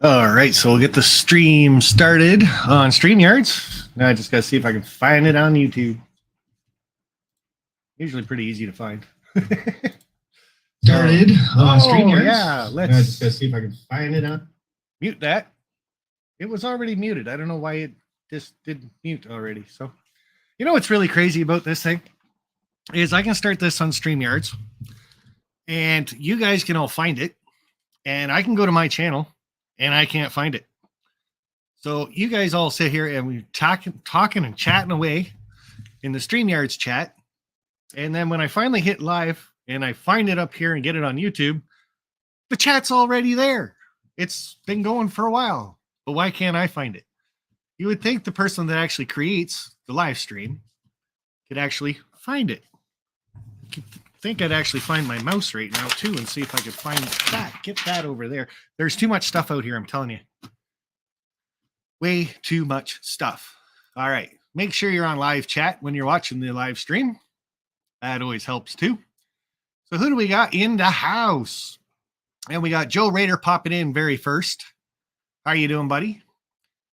All right, so we'll get the stream started on StreamYards. Now I just got to see if I can find it on YouTube. Usually pretty easy to find. Started on StreamYards. Yeah, let's. I just got to see if I can find it on. Mute that. It was already muted. I don't know why it just did mute already. So, you know what's really crazy about this thing is I can start this on StreamYards, and you guys can all find it, and I can go to my channel. And I can't find it. So you guys all sit here and we're talking and chatting away in the StreamYards chat. And then when I finally hit live and I find it up here and get it on YouTube, the chat's already there. It's been going for a while, but why can't I find it? You would think the person that actually creates the live stream could actually find it. I think I'd actually find my mouse right now too and see if I could find that. Get that over there. There's too much stuff out here, I'm telling you. Way too much stuff. All right. Make sure you're on live chat when you're watching the live stream. That always helps too. So who do we got in the house? And we got Joe Rader popping in very first. How are you doing, buddy?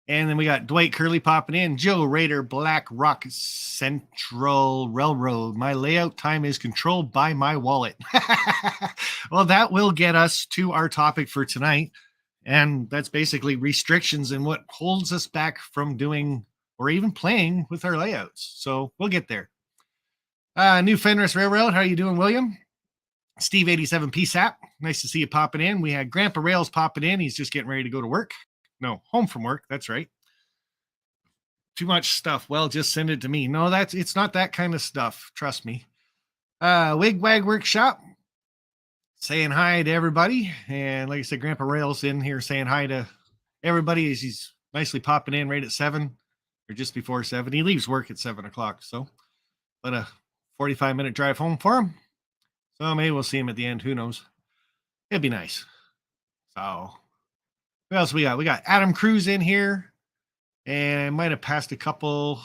And then we got Dwight Curley popping in. Joe Rader, Black Rock Central Railroad. My layout time is controlled by my wallet. Well, that will get us to our topic for tonight. And that's basically restrictions and what holds us back from doing or even playing with our layouts. So we'll get there. New Fenris Railroad. How are you doing, William? Steve 87 PSAP. Nice to see you popping in. We had Grandpa Rails popping in. He's just getting ready to go to work. No, home from work. That's right. Too much stuff. Well, just send it to me. No, it's not that kind of stuff. Trust me. Wigwag Workshop. Saying hi to everybody. And like I said, Grandpa Rails in here saying hi to everybody as he's nicely popping in right at 7 or just before 7. He leaves work at 7 o'clock. So, but a 45-minute drive home for him. So maybe we'll see him at the end. Who knows? It'd be nice. So, what else we got? We got Adam Cruz in here. And I might have passed a couple.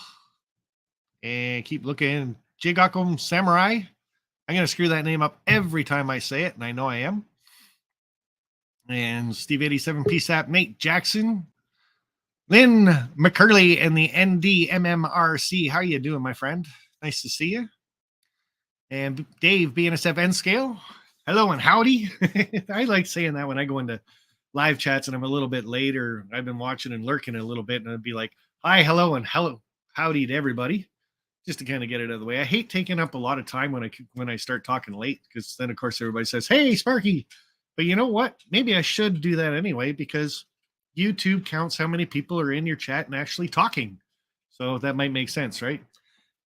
And keep looking. Jigakum Samurai. I'm going to screw that name up every time I say it. And I know I am. And Steve 87 PSAP. Nate Jackson. Lynn McCurley and the NDMMRC. How are you doing, my friend? Nice to see you. And Dave BNSF N Scale. Hello and howdy. I like saying that when I go into live chats and I'm a little bit late or I've been watching and lurking a little bit and I'd be like, hi, hello, and hello, howdy to everybody, just to kind of get it out of the way. I hate taking up a lot of time when I start talking late because then, of course, everybody says, hey, Sparky. But you know what? Maybe I should do that anyway because YouTube counts how many people are in your chat and actually talking. So that might make sense, right?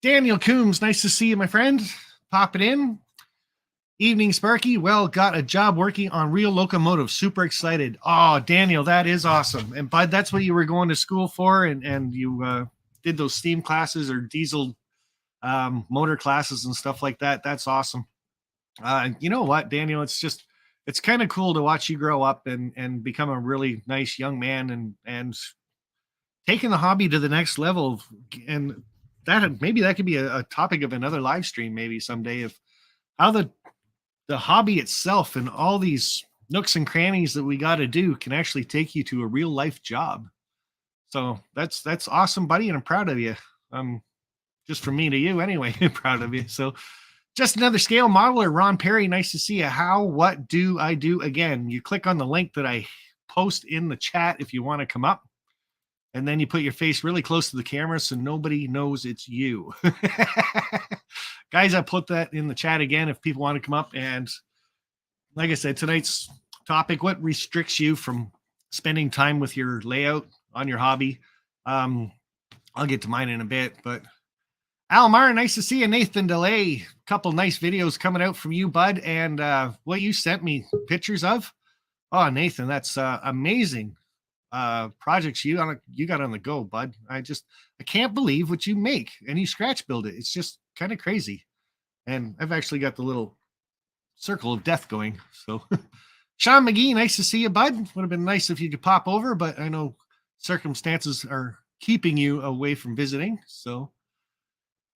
Daniel Coombs, nice to see you, my friend. Pop it in. Evening, Sparky. Well, got a job working on Real Locomotive. Super excited. Oh, Daniel, that is awesome. And Bud, that's what you were going to school for, and you did those steam classes or diesel motor classes and stuff like that. That's awesome. You know what, Daniel? It's kind of cool to watch you grow up and become a really nice young man and taking the hobby to the next level. And maybe that could be a topic of another live stream maybe someday of how the hobby itself and all these nooks and crannies that we got to do can actually take you to a real life job. So that's awesome, buddy. And I'm proud of you. Just from me to you anyway, I'm proud of you. So just another scale modeler, Ron Perry. Nice to see you. What do I do again? You click on the link that I post in the chat if you want to come up. And then you put your face really close to the camera so nobody knows it's you. Guys, I put that in the chat again if people want to come up. And like I said, tonight's topic, what restricts you from spending time with your layout on your hobby? I'll get to mine in a bit. But Almar, nice to see you. Nathan DeLay, couple nice videos coming out from you, bud. And what you sent me pictures of. Oh, Nathan, that's amazing. Projects you got on the go, bud. I can't believe what you make and you scratch build it. It's just kind of crazy. And I've actually got the little circle of death going. So Sean McGee, nice to see you, bud. Would have been nice if you could pop over, but I know circumstances are keeping you away from visiting. So,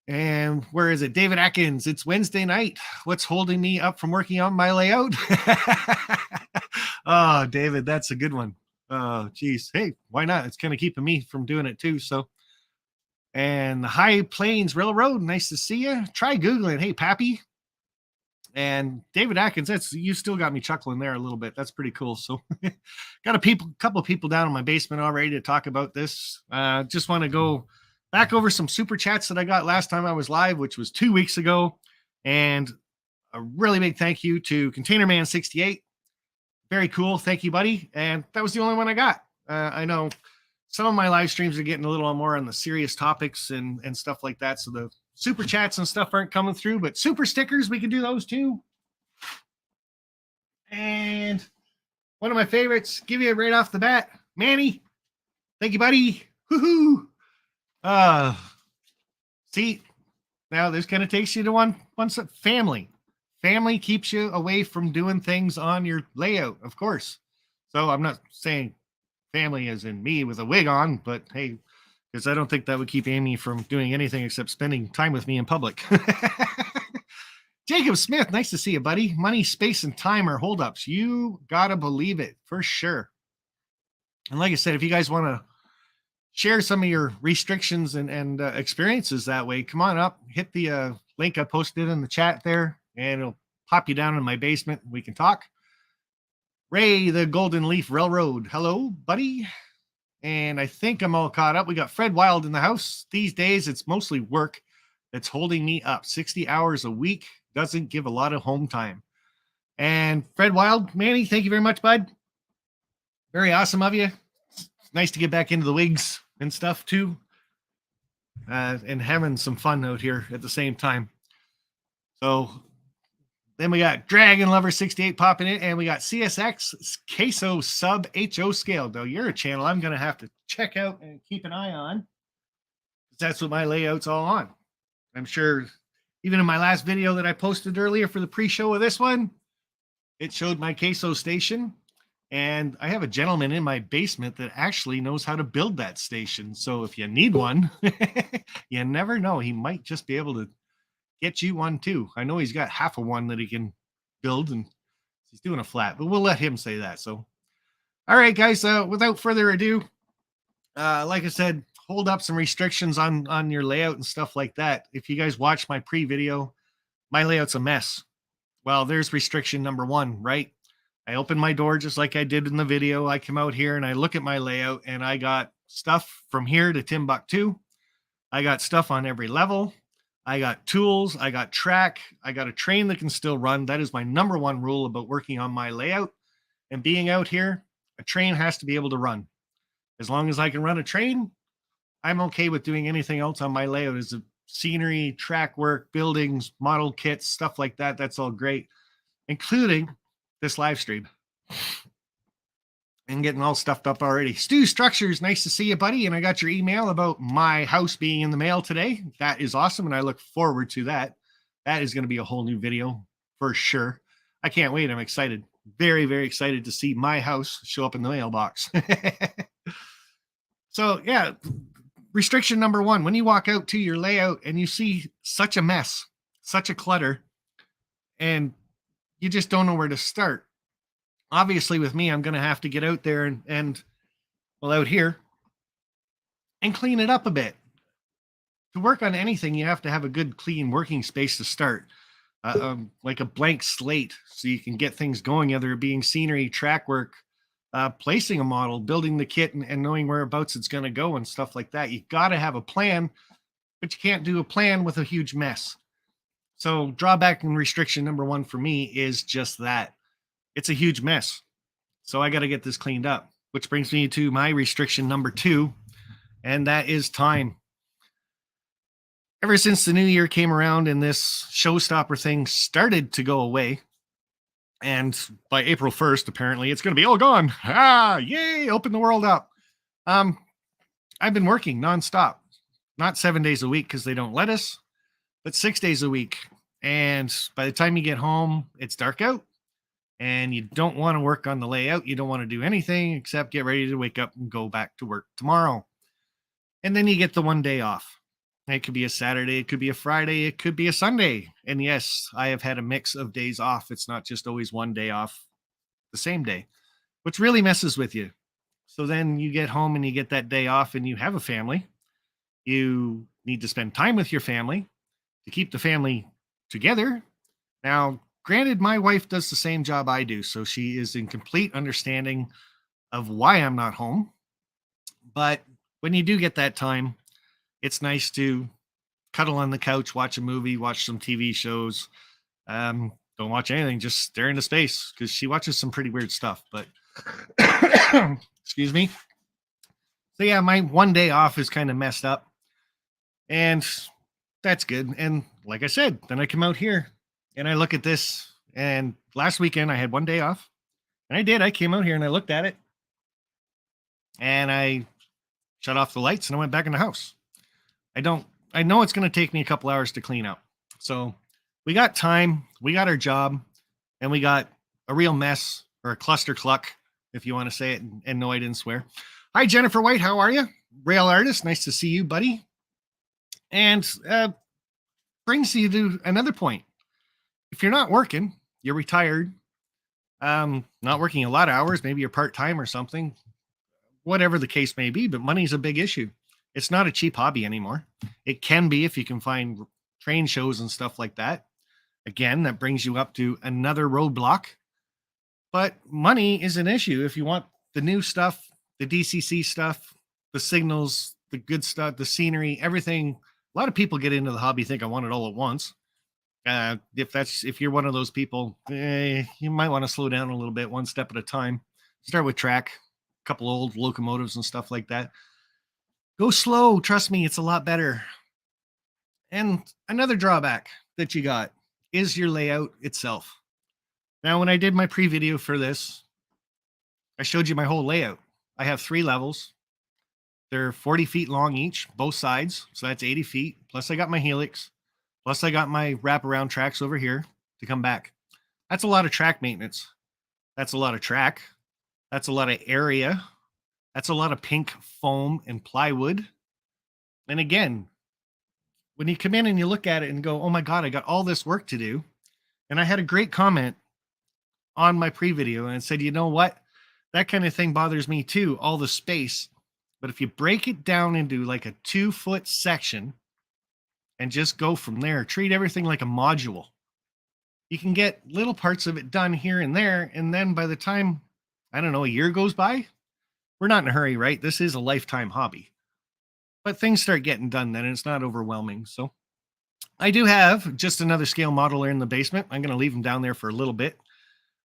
and where is it? David Atkins, it's Wednesday night. What's holding me up from working on my layout? Oh, David, that's a good one. Oh, geez. Hey, why not? It's kind of keeping me from doing it too. So, and the High Plains Railroad, nice to see you. Try Googling, hey, Pappy. And David Atkins, that's you still got me chuckling there a little bit. That's pretty cool. So, got a couple of people down in my basement already to talk about this. Just want to go back over some super chats that I got last time I was live, which was 2 weeks ago. And a really big thank you to ContainerMan68. Very cool. Thank you, buddy. And that was the only one I got. I know some of my live streams are getting a little more on the serious topics and stuff like that. So the super chats and stuff aren't coming through, but super stickers, we can do those too. And one of my favorites, give you it right off the bat, Manny. Thank you, buddy. Woohoo. See, now this kind of takes you to one family. Family keeps you away from doing things on your layout, of course. So I'm not saying family as in me with a wig on, but hey, because I don't think that would keep Amy from doing anything except spending time with me in public. Jacob Smith, nice to see you, buddy. Money, space, and time are holdups. You gotta believe it, for sure. And like I said, if you guys want to share some of your restrictions and experiences that way, come on up, hit the link I posted in the chat there, and it'll pop you down in my basement. We can talk. Ray, the Golden Leaf Railroad. Hello, buddy. And I think I'm all caught up. We got Fred Wild in the house. These days, it's mostly work that's holding me up. 60 hours a week doesn't give a lot of home time. And Fred Wild, Manny, thank you very much, bud. Very awesome of you. It's nice to get back into the wigs and stuff too. And having some fun out here at the same time. So then we got Dragon Lover 68 popping in, and we got CSX Queso Sub HO Scale. Though you're a channel I'm going to have to check out and keep an eye on. That's what my layout's all on. I'm sure even in my last video that I posted earlier for the pre-show of this one, it showed my queso station. And I have a gentleman in my basement that actually knows how to build that station. So if you need one, you never know. He might just be able to get you one too. I know he's got half of one that he can build, and he's doing a flat, but we'll let him say that. So, all right, guys, without further ado, like I said, hold up some restrictions on your layout and stuff like that. If you guys watch my pre-video, my layout's a mess. Well, there's restriction number one, right? I open my door just like I did in the video. I come out here and I look at my layout, and I got stuff from here to Timbuktu. I got stuff on every level. I got tools, I got track, I got a train that can still run. That is my number one rule about working on my layout and being out here. A train has to be able to run. As long as I can run a train, I'm okay with doing anything else on my layout. As a scenery, track work, buildings, model kits, stuff like that. That's all great, including this live stream. And getting all stuffed up already. Stu Structures, nice to see you, buddy. And I got your email about my house being in the mail today. That is awesome, and I look forward to that. That is going to be a whole new video for sure. I can't wait. I'm excited. Very, very excited to see my house show up in the mailbox. So, yeah, restriction number one. When you walk out to your layout and you see such a mess, such a clutter, and you just don't know where to start. Obviously, with me, I'm going to have to get out there and out here and clean it up a bit. To work on anything, you have to have a good, clean working space to start, like a blank slate, so you can get things going, whether it being scenery, track work, placing a model, building the kit, and knowing whereabouts it's going to go and stuff like that. You got to have a plan, but you can't do a plan with a huge mess. So drawback and restriction number one for me is just that. It's a huge mess. So I got to get this cleaned up, which brings me to my restriction number two, and that is time. Ever since the new year came around and this showstopper thing started to go away, and by April 1st, apparently, it's going to be all gone. Yay, open the world up. I've been working nonstop, not 7 days a week because they don't let us, but 6 days a week. And by the time you get home, it's dark out. And you don't want to work on the layout. You don't want to do anything except get ready to wake up and go back to work tomorrow. And then you get the one day off. It could be a Saturday. It could be a Friday. It could be a Sunday. And yes, I have had a mix of days off. It's not just always one day off the same day, which really messes with you. So then you get home and you get that day off and you have a family. You need to spend time with your family to keep the family together. Now, granted, my wife does the same job I do, so she is in complete understanding of why I'm not home. But when you do get that time, it's nice to cuddle on the couch, watch a movie, watch some TV shows. Don't watch anything, just stare into space because she watches some pretty weird stuff. But excuse me. So yeah, my one day off is kind of messed up, and that's good. And like I said, then I come out here and I look at this. And last weekend I had one day off, and I did. I came out here and I looked at it, and I shut off the lights and I went back in the house. I know it's going to take me a couple hours to clean up. So we got time, we got our job, and we got a real mess, or a cluster cluck, if you want to say it. And no, I didn't swear. Hi, Jennifer White. How are you? Rail artist. Nice to see you, buddy. And brings you to another point. If you're not working, you're retired, not working a lot of hours, maybe you're part-time or something, whatever the case may be, but money's a big issue. It's not a cheap hobby anymore. It can be if you can find train shows and stuff like that. Again, that brings you up to another roadblock. But money is an issue. If you want the new stuff, the DCC stuff, the signals, the good stuff, the scenery, everything. A lot of people get into the hobby, think I want it all at once. If you're one of those people, you might want to slow down a little bit, one step at a time. Start with track, a couple old locomotives and stuff like that. Go slow. Trust me, it's a lot better. And another drawback that you got is your layout itself. Now, when I did my pre-video for this, I showed you my whole layout. I have 3 levels. They're 40 feet long each, both sides. So that's 80 feet. Plus I got my helix. Plus I got my wraparound tracks over here to come back. That's a lot of track maintenance. That's a lot of track. That's a lot of area. That's a lot of pink foam and plywood. And again, when you come in and you look at it and go, oh my God, I got all this work to do. And I had a great comment on my pre-video and it said, you know what? That kind of thing bothers me too, all the space. But if you break it down into like a 2-foot section and just go from there, treat everything like a module, you can get little parts of it done here and there. And then by the time, I don't know, a year goes by, we're not in a hurry, right? This is a lifetime hobby. But things start getting done then, and it's not overwhelming. So I do have just another scale modeler in the basement. I'm going to leave him down there for a little bit.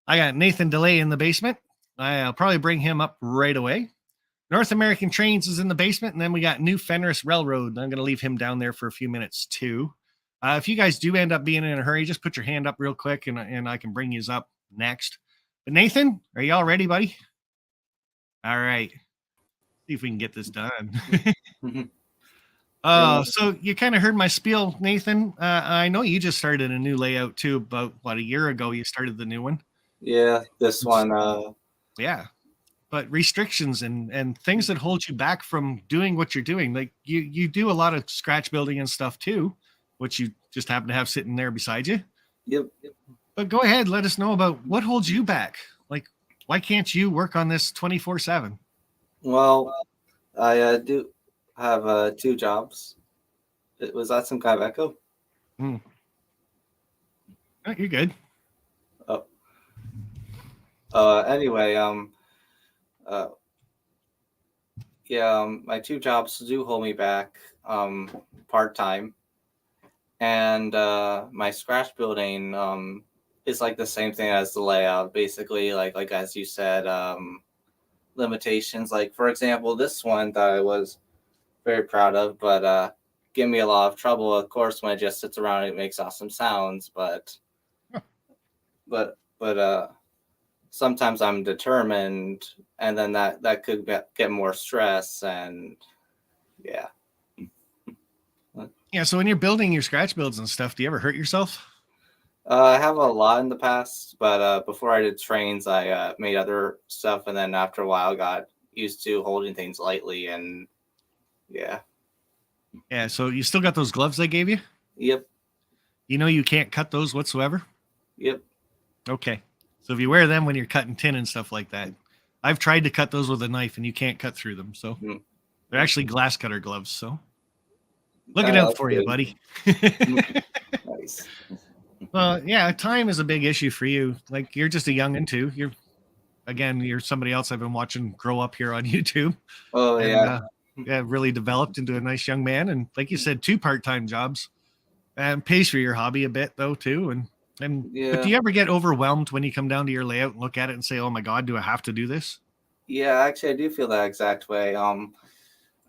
I got Nathan DeLay in the basement. I'll probably bring him up right away. North American Trains is in the basement, and then we got New Fenris Railroad. I'm going to leave him down there for a few minutes too. If you guys do end up being in a hurry, just put your hand up real quick, and I can bring you up next. But Nathan, are you all ready, buddy? All right. See if we can get this done. So you kind of heard my spiel, Nathan. I know you just started a new layout too. About a year ago, you started the new one. Yeah, this one. Yeah. But restrictions and things that hold you back from doing what you're doing. Like you do a lot of scratch building and stuff too, which you just happen to have sitting there beside you. Yep. But go ahead, let us know about what holds you back. Like, why can't you work on this 24/7? Well, I do have 2 jobs. Was that some kind of echo? Oh, you're good. Anyway, my 2 jobs do hold me back part-time. And my scratch building is like the same thing as the layout, basically, like as you said, limitations. Like, for example, this one that I was very proud of, but give me a lot of trouble, of course, when it just sits around and it makes awesome sounds, but sometimes I'm determined, and then that could get more stress, and yeah. Yeah, so when you're building your scratch builds and stuff, do you ever hurt yourself? I have a lot in the past, but before I did trains, I made other stuff, and then after a while, got used to holding things lightly, and yeah. Yeah, so you still got those gloves I gave you? Yep. You know you can't cut those whatsoever? Yep. Okay. So if you wear them when you're cutting tin and stuff like that, I've tried to cut those with a knife, and you can't cut through them. So Mm. they're actually glass cutter gloves. So looking out That's for you, good. buddy. Nice. Well, yeah, time is a big issue for you. Like you're just a youngin' too. You're somebody else I've been watching grow up here on YouTube, Oh and yeah. yeah, really developed into a nice young man. And like you said, 2 part-time jobs, and pays for your hobby a bit though too. But do Yeah. you ever get overwhelmed when you come down to your layout and look at it and say, "Oh my God, do I have to do this?" Yeah, actually I do feel that exact way.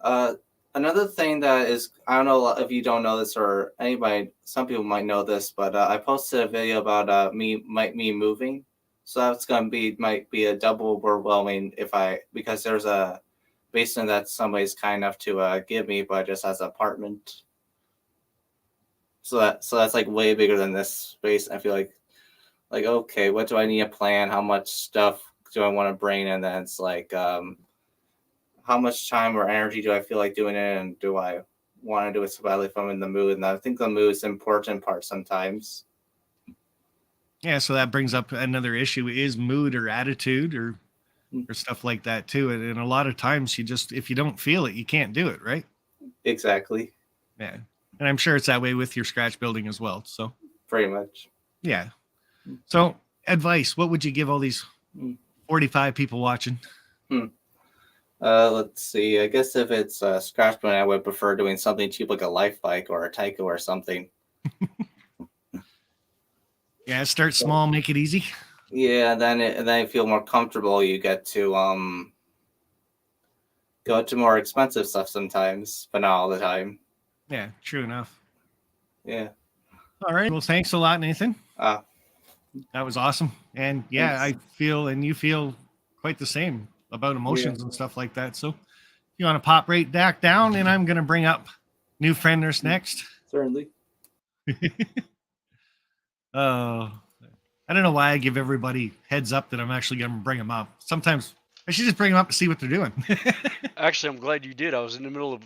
Uh another thing that is, I don't know if you don't know this or anybody, some people might know this, but I posted a video about me moving. So that's gonna be might be a double overwhelming if I, because there's a basement that somebody's kind enough to give me, but just as an apartment. So that's like way bigger than this space. I feel like okay, what do I need to plan? How much stuff do I want to bring? And then it's like how much time or energy do I feel like doing it, and do I want to do it especially if I'm in the mood? And I think the mood is the important part sometimes. Yeah, so that brings up another issue: is mood or attitude Mm. or stuff like that too. And a lot of times, if you don't feel it, you can't do it, right? Exactly, Yeah, and I'm sure it's that way with your scratch building as well. So pretty much. yeah. So advice: what would you give all these Mm. 45 people watching? Hmm. Let's see. I guess if it's scratch building, I would prefer doing something cheap like a life bike or a Tyco or something. Yeah, start small, make it easy. Yeah, and then you feel more comfortable. You get to go to more expensive stuff sometimes, but not all the time. Yeah, true enough. Yeah. All right. Well, thanks a lot, Nathan. Ah, That was awesome. And yeah, thanks. I feel and you feel quite the same about Yeah, emotions and stuff like that. So if you want to pop right back down, and I'm going to bring up new Fenris next. certainly. Oh, I don't know why I give everybody heads up that I'm actually going to bring them up. Sometimes I should just bring them up to see what they're doing. Actually, I'm glad you did. I was in the middle of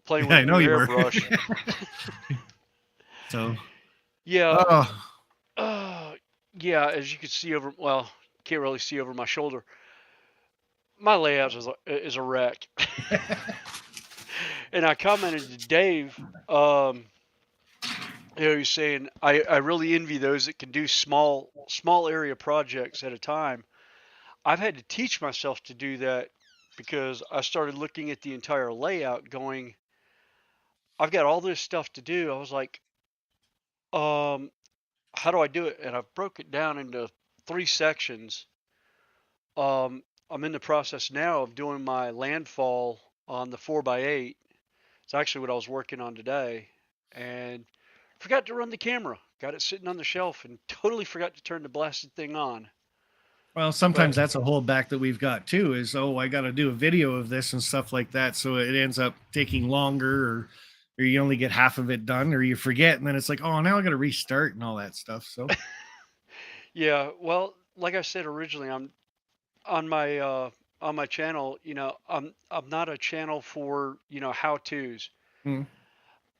playing Yeah, with I a know new you were. airbrush. So, Yeah, oh, yeah. As you can see over, well, can't really see over my shoulder. My layout is a wreck. And I commented to Dave. He's saying I really envy those that can do small area projects at a time. I've had to teach myself to do that because I started looking at the entire layout, going, I've got all this stuff to do. I was like, um, how do I do it? And I've broke it down into 3 sections. I'm in the process now of doing my landfall on the 4x8. It's actually what I was working on today, and forgot to run the camera. Got it sitting on the shelf and totally forgot to turn the blasted thing on. well, sometimes But that's a holdback that we've got too. Is I got to do a video of this and stuff like that, so it ends up taking longer, or you only get half of it done, or you forget, and then it's like, oh, now I got to restart and all that stuff. So yeah, well, like I said originally, I'm on my channel. I'm not a channel for how tos. mm.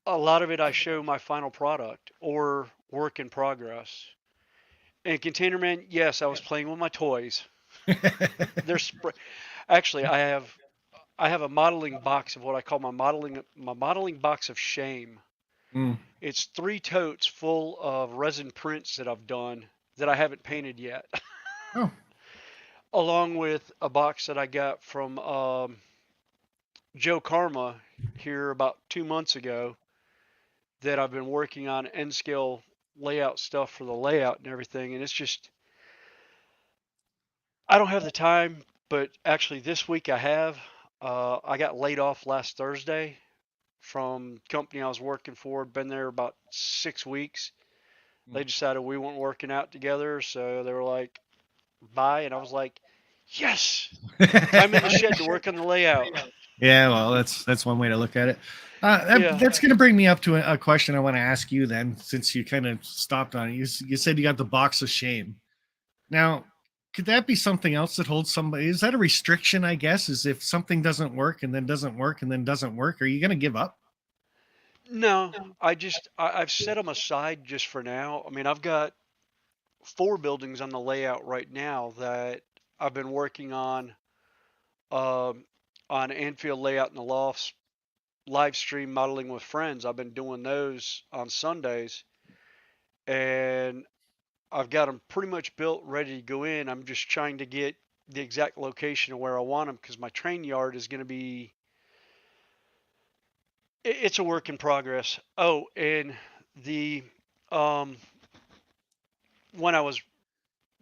A lot of it I show my final product or work in progress. And Container Man, yes, I was playing with my toys. They're actually I have a modeling box of what I call my modeling box of shame. Mm. It's 3 totes full of resin prints that I've done that I haven't painted yet, Oh, along with a box that I got from Joe Karma here about 2 months ago that I've been working on N scale layout stuff for the layout and everything. And it's just, I don't have the time, but actually this week I have. I got laid off last Thursday from the company I was working for. Been there about 6 weeks. They decided we weren't working out together, so they were like, bye. And I was like, yes, time in the shed to work on the layout. yeah. Well, that's one way to look at it. Yeah. That's going to bring me up to a question I want to ask you then, since you kind of stopped on it. You said you got the box of shame. Now, could that be something else that holds somebody? Is that a restriction, I guess? Is if something doesn't work and then doesn't work and then doesn't work, are you going to give up? No, I've set them aside just for now. I mean, I've got 4 buildings on the layout right now that I've been working on Anfield layout in the lofts, live stream modeling with friends. I've been doing those on Sundays, and I've got them pretty much built, ready to go in. I'm just trying to get the exact location of where I want them because my train yard is going to be. It's a work in progress. Oh, and the um, when I was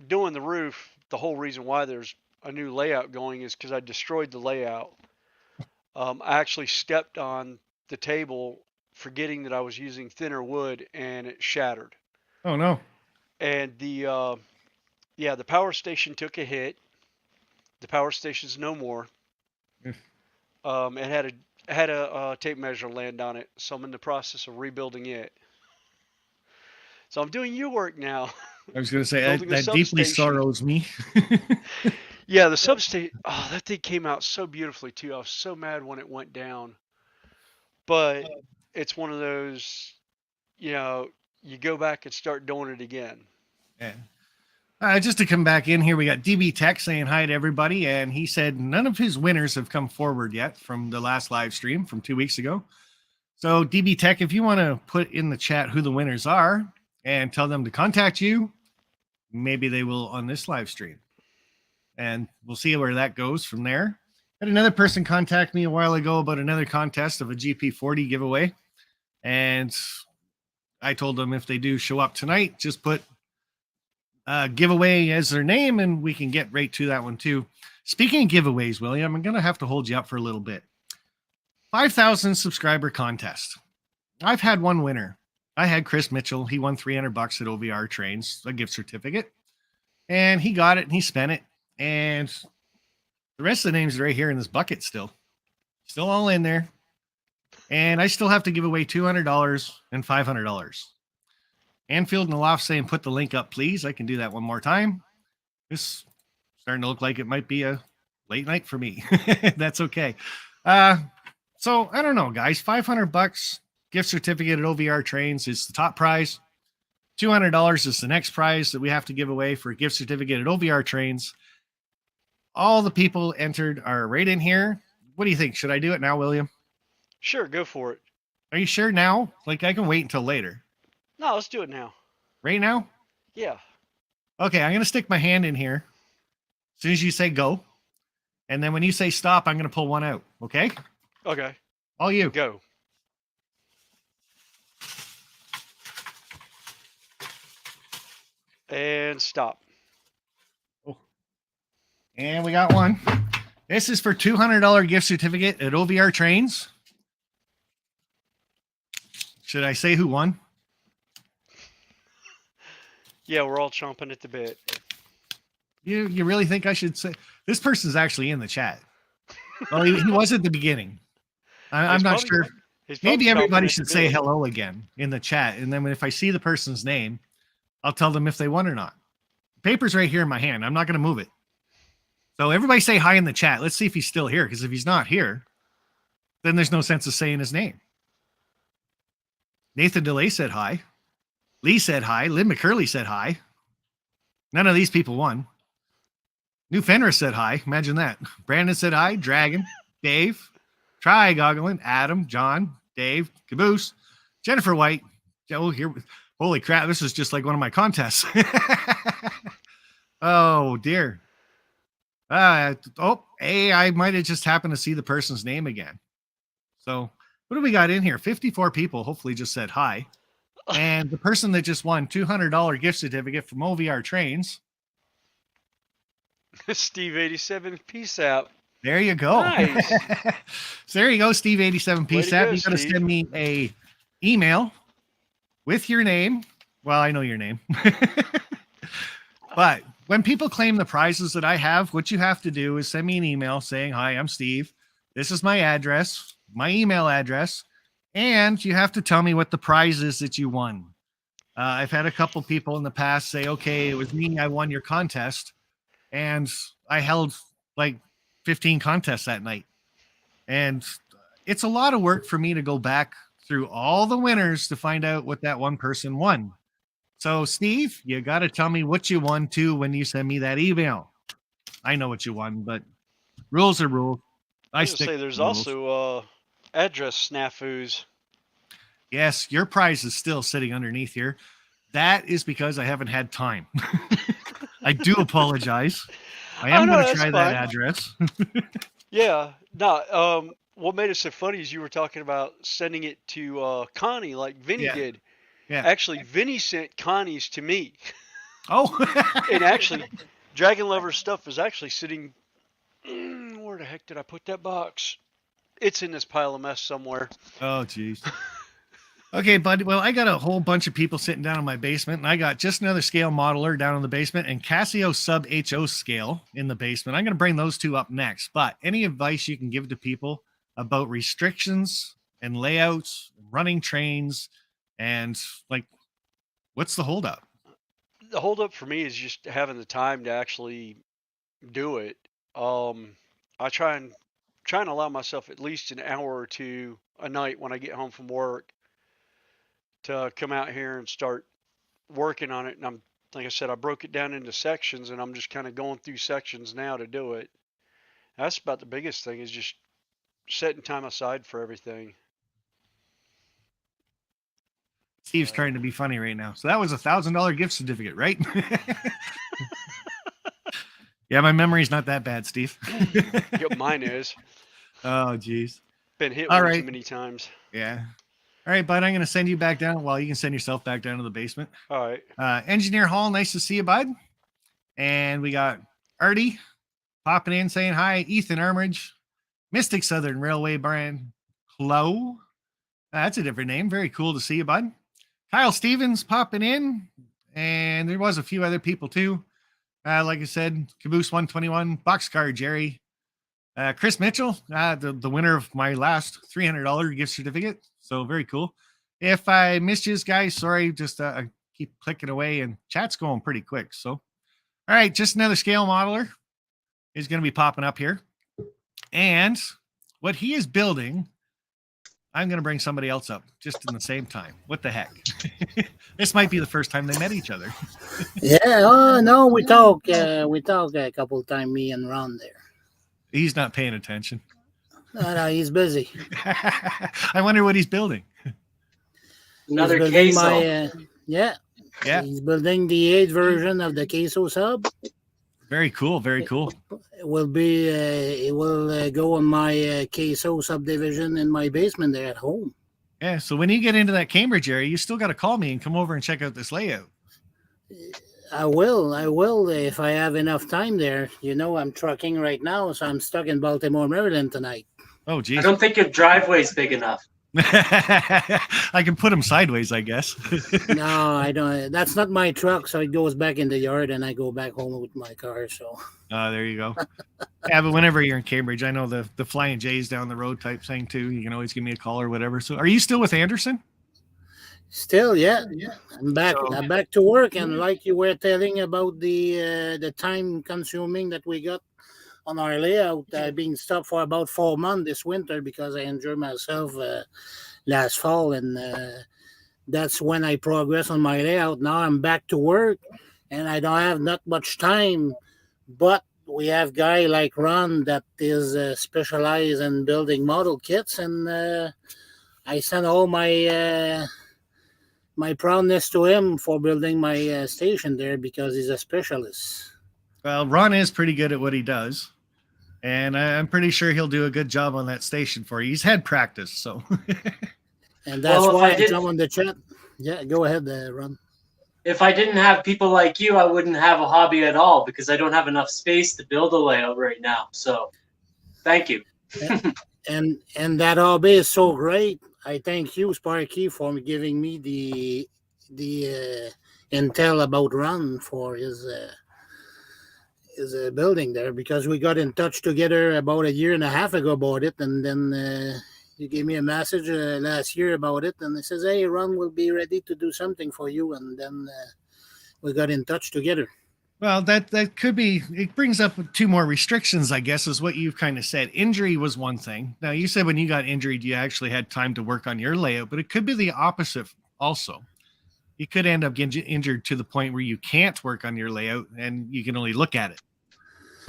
doing the roof, the whole reason why there's a new layout going is because I destroyed the layout. I actually stepped on the table, forgetting that I was using thinner wood, and it shattered. Oh no. And the power station took a hit. The power station's no more. Mm. It had a tape measure land on it, so I'm in the process of rebuilding it. So I'm doing your work now. I was going to say Building a that deeply substation. sorrows me. Yeah, the substation. Oh, that thing came out so beautifully too. I was so mad when it went down, but it's one of those, you go back and start doing it again. Yeah. Just to come back in here, we got DB Tech saying hi to everybody, and he said none of his winners have come forward yet from the last live stream from 2 weeks ago. So DB Tech, if you want to put in the chat who the winners are and tell them to contact you, maybe they will on this live stream. And we'll see where that goes from there. Had another person contact me a while ago about another contest of a GP40 giveaway. And I told them if they do show up tonight, just put giveaway as their name and we can get right to that one too. Speaking of giveaways, William, I'm going to have to hold you up for a little bit. 5,000 subscriber contest. I've had one winner. I had Chris Mitchell. He won $300 at OVR Trains, a gift certificate. And he got it and he spent it. And the rest of the names are right here in this bucket still. Still all in there. And I still have to give away $200 and $500. Anfield in the loft saying, put the link up, please. I can do that one more time. This starting to look like it might be a late night for me. That's okay. So I don't know, guys. $500 gift certificate at OVR Trains is the top prize. $200 is the next prize that we have to give away for a gift certificate at OVR Trains. All the people entered are right in here. What do you think? Should I do it now, William? Sure, go for it. Are you sure now? Like I can wait until later. No, let's do it now. Right now? Yeah. Okay, I'm going to stick my hand in here as soon as you say go. And then when you say stop, I'm going to pull one out. Okay? Okay. All you. Go. And stop. Oh. And we got one. This is for $200 gift certificate at OVR Trains. Should I say who won? Yeah, we're all chomping at the bit. You really think I should say? This person's actually in the chat. Well, he was at the beginning. I'm not sure. Maybe everybody should say hello again in the chat. And then if I see the person's name, I'll tell them if they won or not. The paper's right here in my hand. I'm not going to move it. So everybody say hi in the chat. Let's see if he's still here. Because if he's not here, then there's no sense of saying his name. Nathan DeLay said hi. Lee said hi. Lynn McCurley said hi. None of these people won. New Fenris said hi. Imagine that. Brandon said hi. Dragon. Dave. Try Goggling. Adam. John. Dave. Caboose. Jennifer White. Oh, here. Holy crap. This is just like one of my contests. Oh, dear. Hey, I might have just happened to see the person's name again. So what do we got in here? 54 people hopefully just said hi. And the person that just won $200 gift certificate from OVR Trains. Steve 87 peace out. There you go. Nice. So there you go, Steve 87 peace out. You got to send me a email with your name. Well, I know your name. But when people claim the prizes that I have, what you have to do is send me an email saying, hi, I'm Steve. This is my address, my email address. And you have to tell me what the prize is that you won. I've had a couple people in the past say, okay, it was me. I won your contest. And I held like 15 contests that night. And it's a lot of work for me to go back through all the winners to find out what that one person won. So, Steve, you got to tell me what you won too when you send me that email. I know what you won, but rules are rules. I I was gonna stick say to there's the rules. also address snafus. Yes, your prize is still sitting underneath here. That is because I haven't had time. I do apologize. I Oh am no, going to that's try that fine. address. Yeah, no. What made it so funny is you were talking about sending it to Connie like Vinny Yeah. did. Yeah. Actually, Vinny sent Connie's to me, Oh. and actually, Dragon Lover stuff is actually sitting. Where the heck did I put that box? It's in this pile of mess somewhere. Oh, geez. Okay, bud. Well, I got a whole bunch of people sitting down in my basement, and I got just another scale modeler down in the basement and Casio sub HO scale in the basement. I'm going to bring those two up next. But any advice you can give to people about restrictions and layouts, running trains, and like, what's the holdup? The holdup for me is just having the time to actually do it. I try and allow myself at least an hour or two a night when I get home from work to come out here and start working on it. And I'm like I said, I broke it down into sections, and I'm just kind of going through sections now to do it. That's about the biggest thing is just setting time aside for everything. Steve's trying to be funny right now. So that was $1,000 gift certificate, right? Yeah, my memory's not that bad, Steve. Yep, mine is. Oh, geez. Been hit All one too right. many times. Yeah. All right, bud. I'm going to send you back down. Well, you can send yourself back down to the basement. All right. Engineer Hall, nice to see you, bud. And we got Artie popping in saying hi. Ethan Armridge, Mystic Southern Railway brand. Chloe. That's a different name. Very cool to see you, bud. Kyle Stevens popping in. And there was a few other people too. Like I said, Caboose 121, Boxcar Jerry, Chris Mitchell, the winner of my last $300 gift certificate. So very cool. If I missed you guys, sorry, just I keep clicking away and chat's going pretty quick. So, all right, just another scale modeler is going to be popping up here. And what he is building, I'm going to bring somebody else up just in the same time. What the heck? This might be the first time they met each other. Yeah, oh no, we talk a couple times, me and Ron there. He's not paying attention. No, he's busy. I wonder what he's building. Another He's building queso. yeah, Yeah, he's building the 8th version of the queso sub. very cool. Very cool. It will go on my queso subdivision in my basement there at home. Yeah. So when you get into that Cambridge area, you still got to call me and come over and check out this layout. I will if I have enough time there. You know, I'm trucking right now, so I'm stuck in Baltimore, Maryland tonight. Oh, I geez. don't think your driveway's big enough. I can put him sideways, I guess. No, I don't. That's not my truck, so it goes back in the yard, and I go back home with my car. So. There you go. Yeah, but whenever you're in Cambridge, I know the Flying J's down the road type thing too. You can always give me a call or whatever. So, are you still with Anderson? Still, yeah. I'm back. So- I'm back to work, and like you were telling about the time consuming that we got on our layout, being stopped for about 4 months this winter because I injured myself last fall, and that's when I progress on my layout. Now I'm back to work, and I don't have not much time, but we have guy like Ron that is specialized in building model kits, and I send all my proudness to him for building my station there because he's a specialist. Well, Ron is pretty good at what he does, and I'm pretty sure he'll do a good job on that station for you. He's had practice, so. And that's Well, if why I I did- come on the chat. Yeah, go ahead, Ron. If I didn't have people like you, I wouldn't have a hobby at all because I don't have enough space to build a layout right now. So, thank you. And that hobby is so great. I thank you, Sparky, for giving me the intel about Ron for his building there, because we got in touch together about a year and a half ago about it, and then you gave me a message last year about it, and it says, "Hey, Ron will be ready to do something for you," and then we got in touch together. Well, that could be. It brings up two more restrictions, I guess, is what you've kind of said. Injury was one thing. Now, you said when you got injured, you actually had time to work on your layout, but it could be the opposite also. You could end up getting injured to the point where you can't work on your layout and you can only look at it.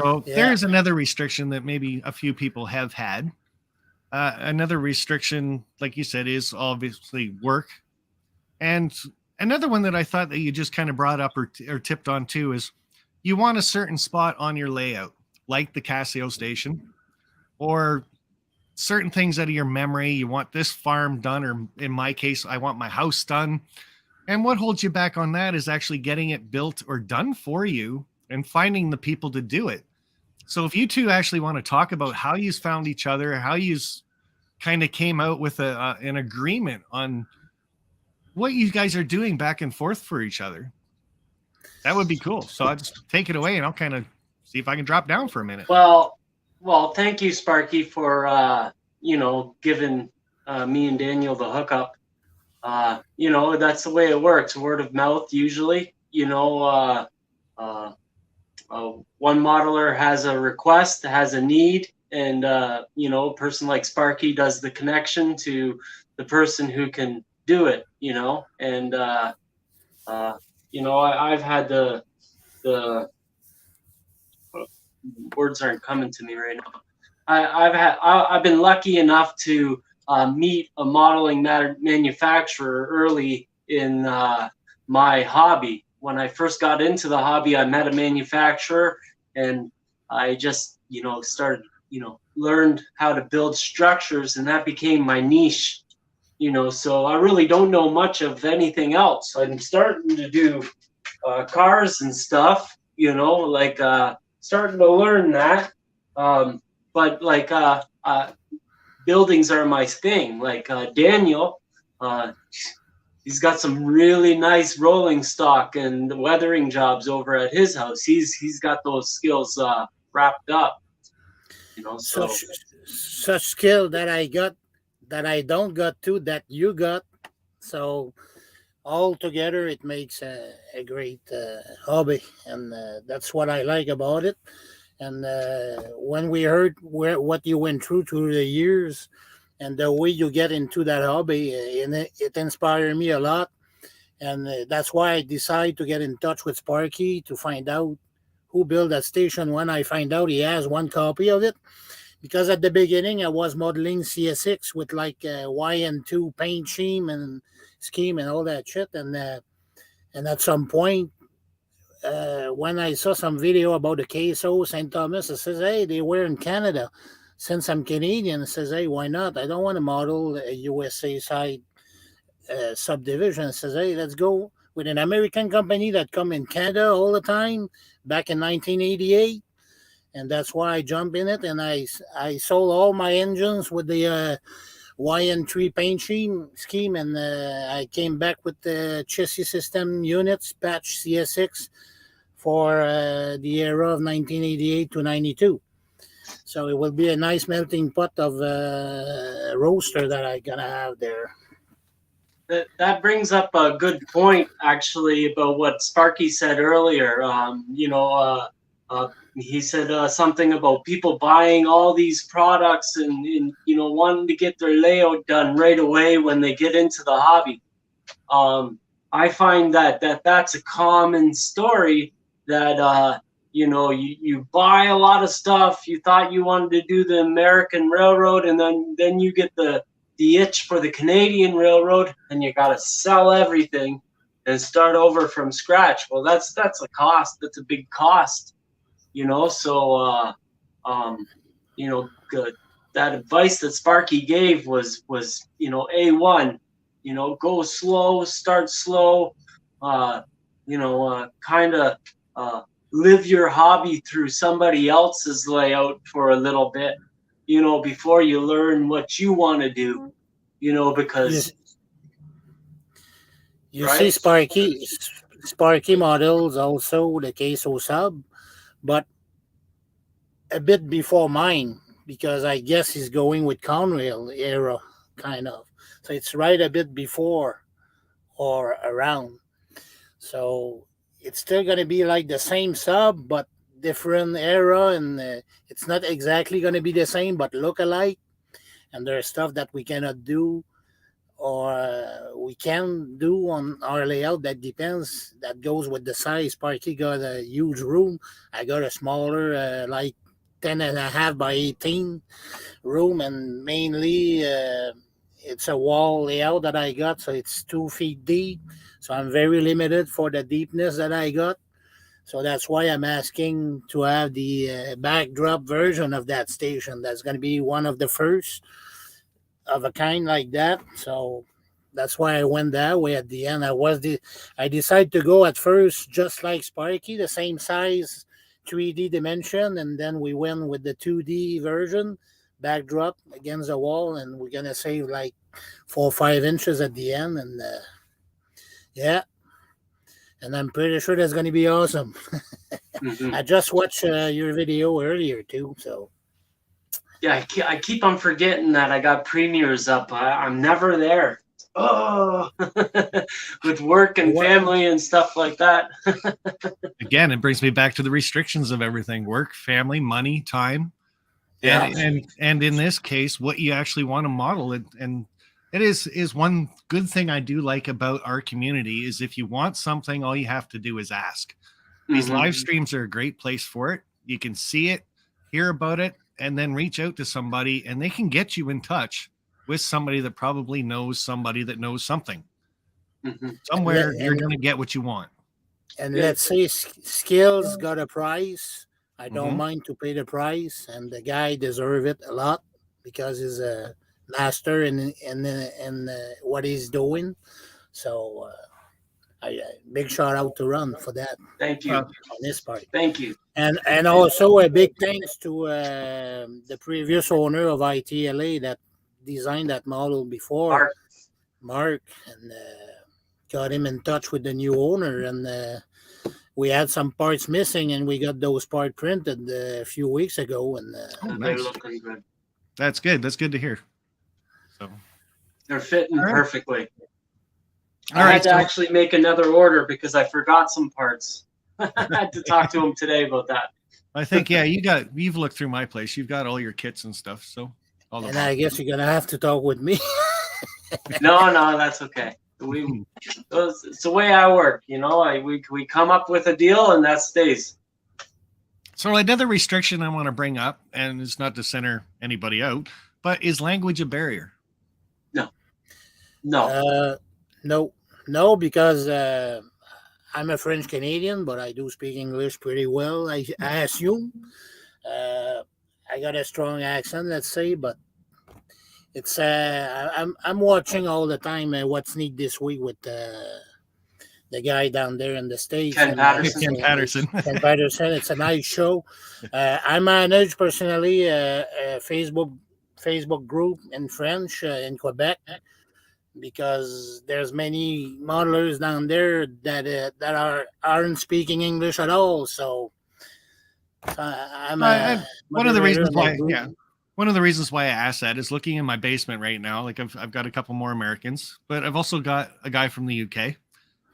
So Yeah. there's another restriction that maybe a few people have had. Another restriction, like you said, is obviously work. And another one that I thought that you just kind of brought up or tipped on too is you want a certain spot on your layout, like the Casio station, or certain things out of your memory. You want this farm done, or in my case, I want my house done. And what holds you back on that is actually getting it built or done for you and finding the people to do it. So if you two actually want to talk about how you found each other, how you kind of came out with an agreement on what you guys are doing back and forth for each other, that would be cool. So I'll just take it away and I'll kind of see if I can drop down for a minute. Well, thank you, Sparky, for giving me and Daniel the hookup. That's the way it works. Word of mouth, usually. One modeler has a request, has a need, and a person like Sparky does the connection to the person who can do it. And I've had the words aren't coming to me right now. I've been lucky enough to meet a modeling manufacturer early in my hobby. When I first got into the hobby, I met a manufacturer, and I just started learned how to build structures, and that became my niche. So I really don't know much of anything else. I'm starting to do cars and stuff, starting to learn that. But buildings are my thing. Daniel, he's got some really nice rolling stock and weathering jobs over at his house. He's got those skills wrapped up. Such skill that I got, that I don't got to, that you got. So all together, it makes a great hobby, and that's what I like about it. And when we heard what you went through the years, and the way you get into that hobby, it inspired me a lot. And that's why I decided to get in touch with Sparky to find out who built that station. When I find out he has one copy of it, because at the beginning I was modeling CSX with YN2 paint scheme and all that shit. And at some point, when I saw some video about the KSO St. Thomas, I says, hey, they were in Canada. Since I'm Canadian, I says, hey, why not? I don't want to model a USA side subdivision. I says, hey, let's go with an American company that come in Canada all the time back in 1988. And that's why I jumped in it. And I sold all my engines with the YN3 paint scheme. And I came back with the chassis system units, patch CSX, for the era of 1988 to 92. So it will be a nice melting pot of roaster that I'm going to have there. That brings up a good point, actually, about what Sparky said earlier. He said something about people buying all these products and wanting to get their layout done right away when they get into the hobby. I find that's a common story, that you buy a lot of stuff. You thought you wanted to do the American Railroad, and then you get the itch for the Canadian Railroad, and you got to sell everything and start over from scratch. Well, that's a cost. That's a big cost, So, that advice that Sparky gave was A1. Go slow, start slow. Kind of live your hobby through somebody else's layout for a little bit, before you learn what you want to do, because you right? see Sparky models also the Queso sub, but a bit before mine, because I guess he's going with Conrail era, kind of. So it's right a bit before or around. So it's still going to be like the same sub, but different era, and it's not exactly going to be the same, but look alike. And there's stuff that we cannot do, or we can do on our layout. That depends. That goes with the size. Sparky got a huge room. I got a smaller, like 10.5 by 18 room, and mainly it's a wall layout that I got, so it's 2 feet deep. So I'm very limited for the deepness that I got. So that's why I'm asking to have the backdrop version of that station. That's going to be one of the first of a kind like that. So that's why I went that way at the end. I decided to go at first just like Sparky, the same size, 3D dimension, and then we went with the 2D version, backdrop against the wall, and we're gonna save like 4 or 5 inches at the end, and yeah, and I'm pretty sure that's gonna be awesome. Mhm. I just watched your video earlier too, so Yeah, I keep on forgetting that I got premieres up. I'm never there. Oh, with work and What- family and stuff like that. Again, it brings me back to the restrictions of everything: work, family, money, time. Yeah. And in this case, what you actually want to model it, and it is one good thing I do like about our community is if you want something, all you have to do is ask. These Mhm. live streams are a great place for it. You can see it, hear about it, and then reach out to somebody, and they can get you in touch with somebody that probably knows somebody that knows something. Mhm. Somewhere you're and going to get what you want. And Yeah. let's say skills got a price. I don't Mhm. mind to pay the price, and the guy deserve it a lot because he's a master in what he's doing. So I big shout out to Ron for that Thank you. Uh, on this part, Thank you. and also a big thanks to the previous owner of ITLA that designed that model before, Mark. and got him in touch with the new owner, and we had some parts missing, and we got those parts printed a few weeks ago, and Oh, They're nice. looking good. That's good. That's good to hear. So, They're fitting All right. perfectly. all I right. had to So, actually make another order because I forgot some parts. I had to talk to him today about that. I think, yeah, you've looked through my place. You've got all your kits and stuff. So, all the and I guess you're gonna have to talk with me. No, that's okay. It's the way I work, you know. We come up with a deal and that stays. So another restriction I want to bring up, and it's not to center anybody out, but is language a barrier? No. No, because I'm a French Canadian, but I do speak English pretty well. I assume I got a strong accent, let's say, but it's I'm watching all the time what's neat this week with the guy down there in the States. Ken and, Patterson. Ken Patterson. Ken Patterson. It's a nice show. I manage personally a Facebook group in French in Quebec because there's many modelers down there that aren't speaking English at all. So I'm a One of the moderator reasons in that why, group. yeah, one of the reasons why I asked that is looking in my basement right now. Like I've got a couple more Americans, but I've also got a guy from the UK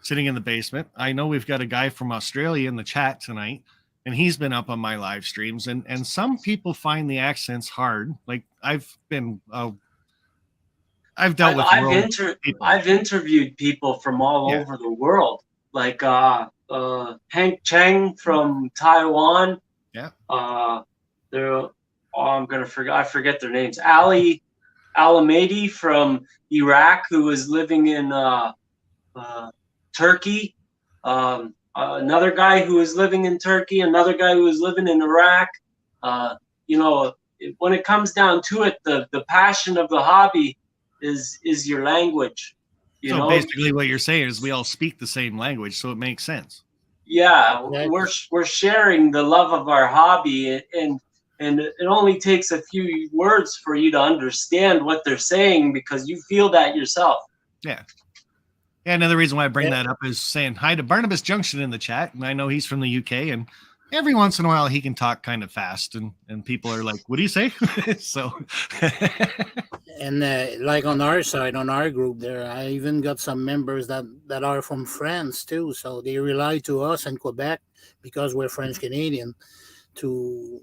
sitting in the basement. I know we've got a guy from Australia in the chat tonight, and he's been up on my live streams. And some people find the accents hard. Like I've dealt with people. I've interviewed people from all Yeah. over the world, like Hank Cheng from Taiwan. Yeah. They're I forget their names. Ali Alamedi from Iraq, who was living in Turkey. Another guy who was living in Turkey. Another guy who was living in Iraq. You know, when it comes down to it, the passion of the hobby is your language. You So know, basically what you're saying is we all speak the same language, so it makes sense. yeah, Exactly. we're sharing the love of our hobby, and it only takes a few words for you to understand what they're saying because you feel that yourself. Yeah. Yeah, another reason why I bring Yeah. that up is saying hi to Barnabas Junction in the chat. And I know he's from the UK, and every once in a while he can talk kind of fast, and people are like, what do you say? So And like on our side, on our group there, I even got some members that are from France too. So they rely to us in Quebec because we're French Canadian to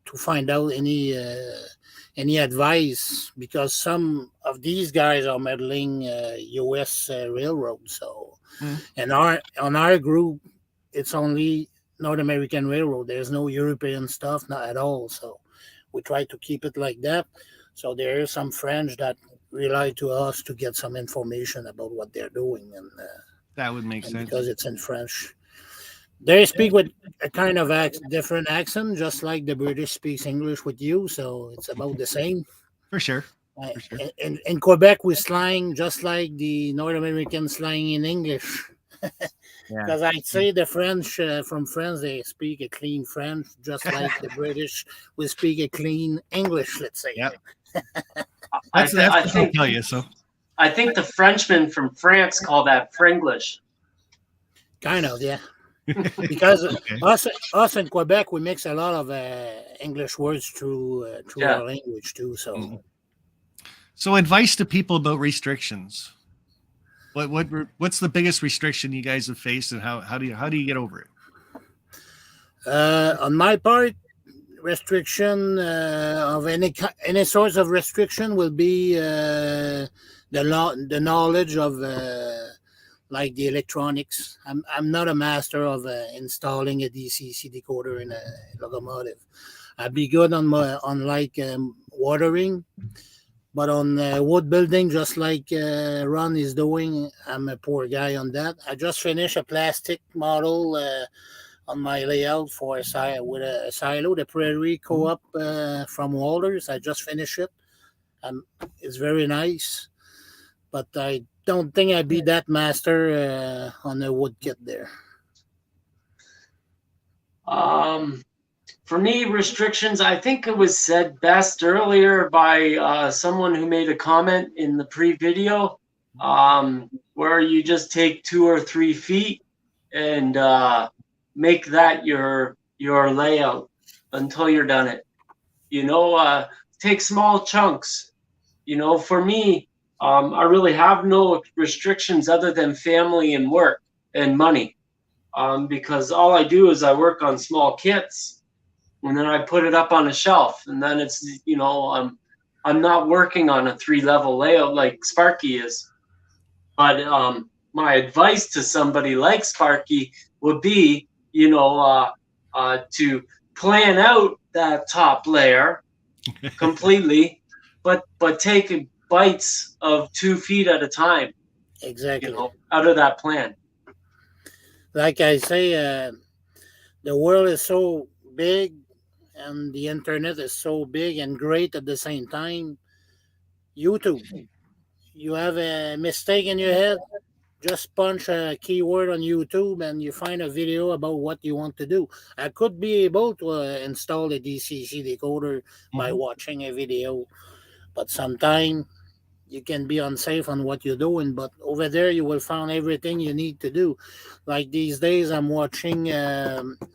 to find out any advice, because some of these guys are meddling U.S. railroad. So, and on our group, it's only North American railroad. There's no European stuff, not at all. So, we try to keep it like that. So there is some French that rely to us to get some information about what they're doing, and that would make sense because it's in French. They speak with a kind of different accent, just like the British speaks English with you. So it's about the same. for sure. For sure. In Quebec, we slang just like the North American slang in English. Because I'd say the French from France, they speak a clean French, just like the British will speak a clean English, let's say. Yep. I That's what I'll think tell you. So I think the Frenchmen from France call that Frenglish. Kind of, yeah. Because okay. us in Quebec, we mix a lot of English words through Yeah. our language too. So, So advice to people about restrictions. What's the biggest restriction you guys have faced, and how do you get over it? on my part, restriction of any sorts of restriction will be the knowledge of like the electronics. I'm not a master of installing a DCC decoder in a locomotive. I'd be good on watering, but on wood building, just like Ron is doing, I'm a poor guy on that. I just finished a plastic model on my layout for a silo, the Prairie Co-op from Walters. I just finished it. It's very nice, but I don't think I'd be that master on the wood kit there. For me, restrictions, I think it was said best earlier by someone who made a comment in the pre-video, where you just take 2 or 3 feet and make that your layout until you're done it. Take small chunks. For me, I really have no restrictions other than family and work and money, because all I do is I work on small kits, and then I put it up on a shelf, and then it's I'm not working on a 3-level layout like Sparky is. But my advice to somebody like Sparky would be, to plan out that top layer completely, but take bites of 2 feet at a time. Exactly. Out of that plan. Like I say, the world is so big, and the internet is so big and great at the same time. YouTube, you have a mistake in your head, just punch a keyword on YouTube and you find a video about what you want to do. I could be able to install a DCC decoder by watching a video, but sometimes you can be unsafe on what you're doing. But over there, you will find everything you need to do. Like these days, I'm watching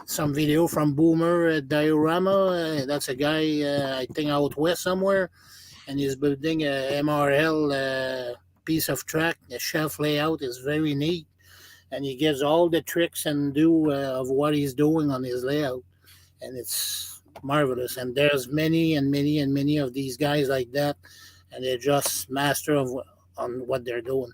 some video from Boomer Diorama. That's a guy, I think, out west somewhere, and he's building a MRL piece of track. The shelf layout is very neat, and he gives all the tricks and of what he's doing on his layout, and it's marvelous. And there's many and many and many of these guys like that, and they're just master on what they're doing.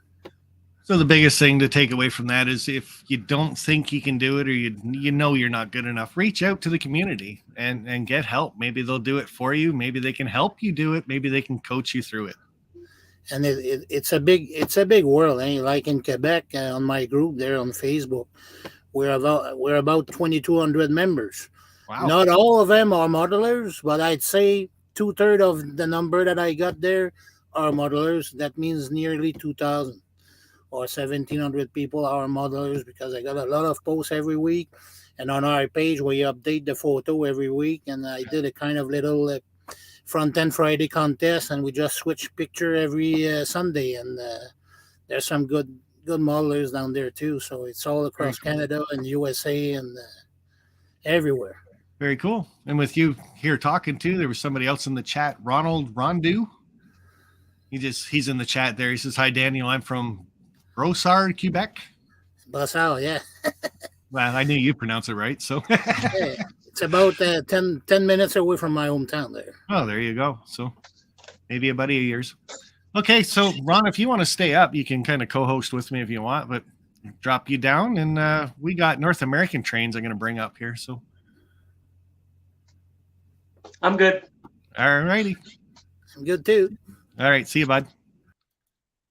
So the biggest thing to take away from that is, if you don't think you can do it, or you know you're not good enough, reach out to the community and get help. Maybe they'll do it for you. Maybe they can help you do it. Maybe they can coach you through it. And it's a big world. Like in Quebec, on my group there on Facebook, we're about 2,200 members. Wow. Not all of them are modelers, but I'd say 2/3 of the number that I got there are modelers. That means nearly 2,000 or 1,700 people are modelers, because I got a lot of posts every week, and on our page we update the photo every week. And I did a kind of little front end Friday contest, and we just switch picture every Sunday. And there's some good modelers down there too. So it's all across Canada and USA and everywhere. Very cool. And with you here talking too, there was somebody else in the chat, Ronald Rondu. He's in the chat there. He says, "Hi Daniel, I'm from Brossard, Quebec." Brossard, yeah. Well, I knew you pronounce it right, so Yeah, It's about 10 minutes away from my hometown there. Oh, there you go. So maybe a buddy of yours. Okay, so Ron, if you want to stay up, you can kind of co-host with me if you want, but drop you down, and we got North American trains I'm going to bring up here. So I'm good. all righty. I'm good too. All right, see you, bud.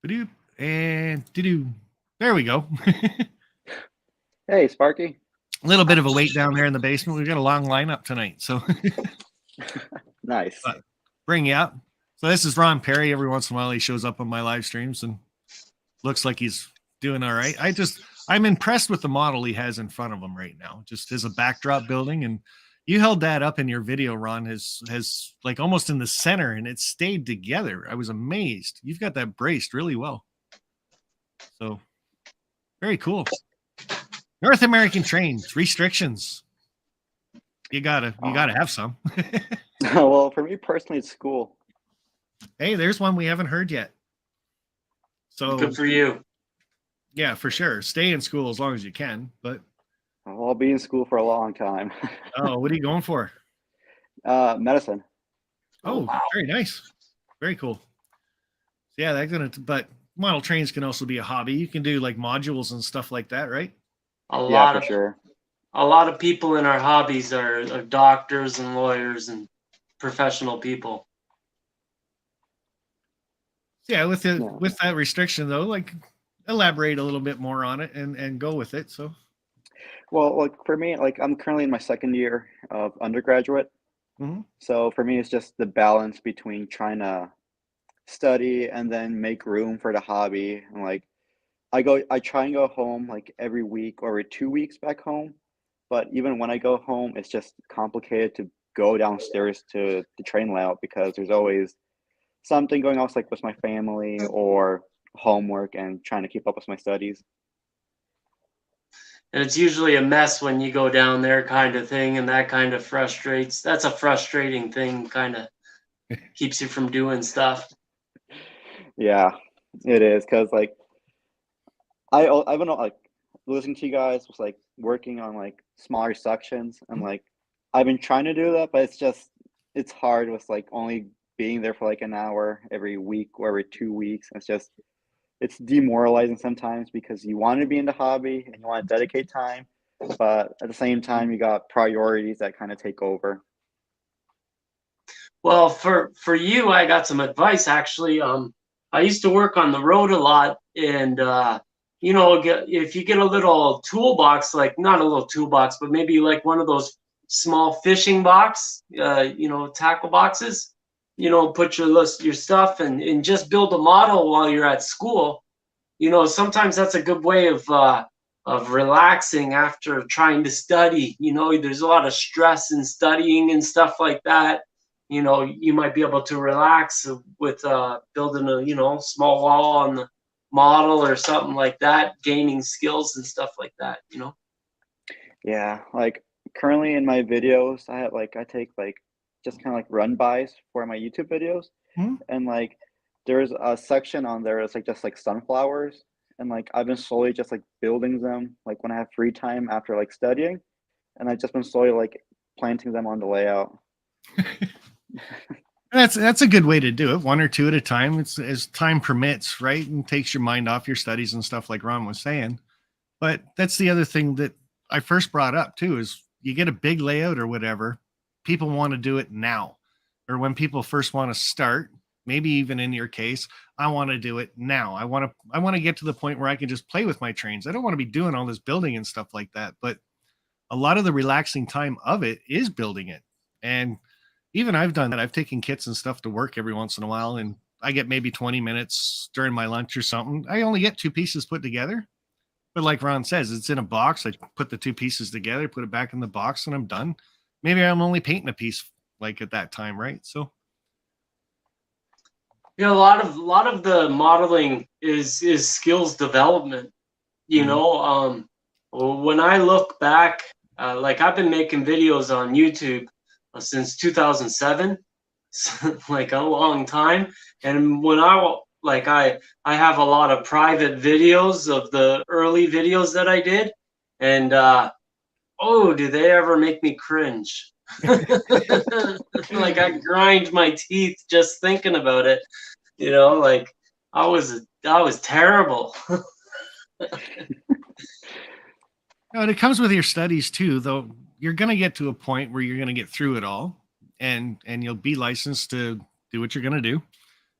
Ba-doop, and doo-doo. There we go. Hey, Sparky. A little bit of a wait down there in the basement. We've got a long lineup tonight, so Nice. bring you up. So this is Ron Perry. Every once in a while, he shows up on my live streams and looks like he's doing all right. I'm impressed with the model he has in front of him right now, just as a backdrop building. And you held that up in your video, Ron, has like almost in the center, and it stayed together. I was amazed. You've got that braced really well. So very cool. North American trains, restrictions. You gotta have some. Well, for me personally, it's school. Hey, there's one we haven't heard yet. So Good for you. yeah, for sure. Stay in school as long as you can. But I'll be in school for a long time. oh, what are you going for? Medicine. Oh, wow. very nice. Very cool. Yeah, but model trains can also be a hobby. You can do like modules and stuff like that, right? A Yeah, lot for of sure. a lot of people in our hobbies are doctors and lawyers and professional people. Yeah, with Yeah. with that restriction though, like elaborate a little bit more on it and go with it. So Well, like for me, like I'm currently in my second year of undergraduate. Mhm. So for me, it's just the balance between trying to study and then make room for the hobby. And like I try and go home like every week or every 2 weeks back home. But even when I go home, it's just complicated to go downstairs to the train layout because there's always something going on like with my family or homework and trying to keep up with my studies. And it's usually a mess when you go down there, kind of thing, and that kind of frustrates. That's a frustrating thing, kind of keeps you from doing stuff. Yeah, it is because like I've been like listening to you guys was like working on like smaller sections and like I've been trying to do that, but it's hard with like only being there for like an hour every week or every 2 weeks. It's demoralizing sometimes because you want to be in the hobby and you want to dedicate time, but at the same time you got priorities that kind of take over. Well, for you, I got some advice actually. I used to work on the road a lot, and if you get a little toolbox, like not a little toolbox, but maybe like one of those small fishing box, tackle boxes. Put your stuff and just build a model while you're at school. Sometimes that's a good way of relaxing after trying to study. There's a lot of stress in studying and stuff like that. You might be able to relax with building a small wall on the model or something like that, gaining skills and stuff like that. Yeah, like currently in my videos, I take like just kind of like run bys for my YouTube videos, Mhm. and like there's a section on there that's like just like sunflowers, and like I've been slowly just like building them like when I have free time after like studying, and I've just been slowly like planting them on the layout. That's a good way to do it. One or two at a time. It's as time permits, right? And takes your mind off your studies and stuff like Ron was saying. But that's the other thing that I first brought up too, is you get a big layout or whatever, people want to do it now. Or when people first want to start, maybe even in your case, I want to do it now. I want to get to the point where I can just play with my trains. I don't want to be doing all this building and stuff like that. But a lot of the relaxing time of it is building it. And even I've done that. I've taken kits and stuff to work every once in a while, and I get maybe 20 minutes during my lunch or something. I only get two pieces put together. But like Ron says, it's in a box. I put the two pieces together, put it back in the box, and I'm done. Maybe I'm only painting a piece like at that time, right? So a lot of the modeling is skills development. When I look back, like I've been making videos on YouTube since 2007, like a long time. And when I have a lot of private videos of the early videos that I did, and oh, do they ever make me cringe? Like I grind my teeth just thinking about it. Like I was terrible. And it comes with your studies too, though. You're going to get to a point where you're going to get through it all, and you'll be licensed to do what you're going to do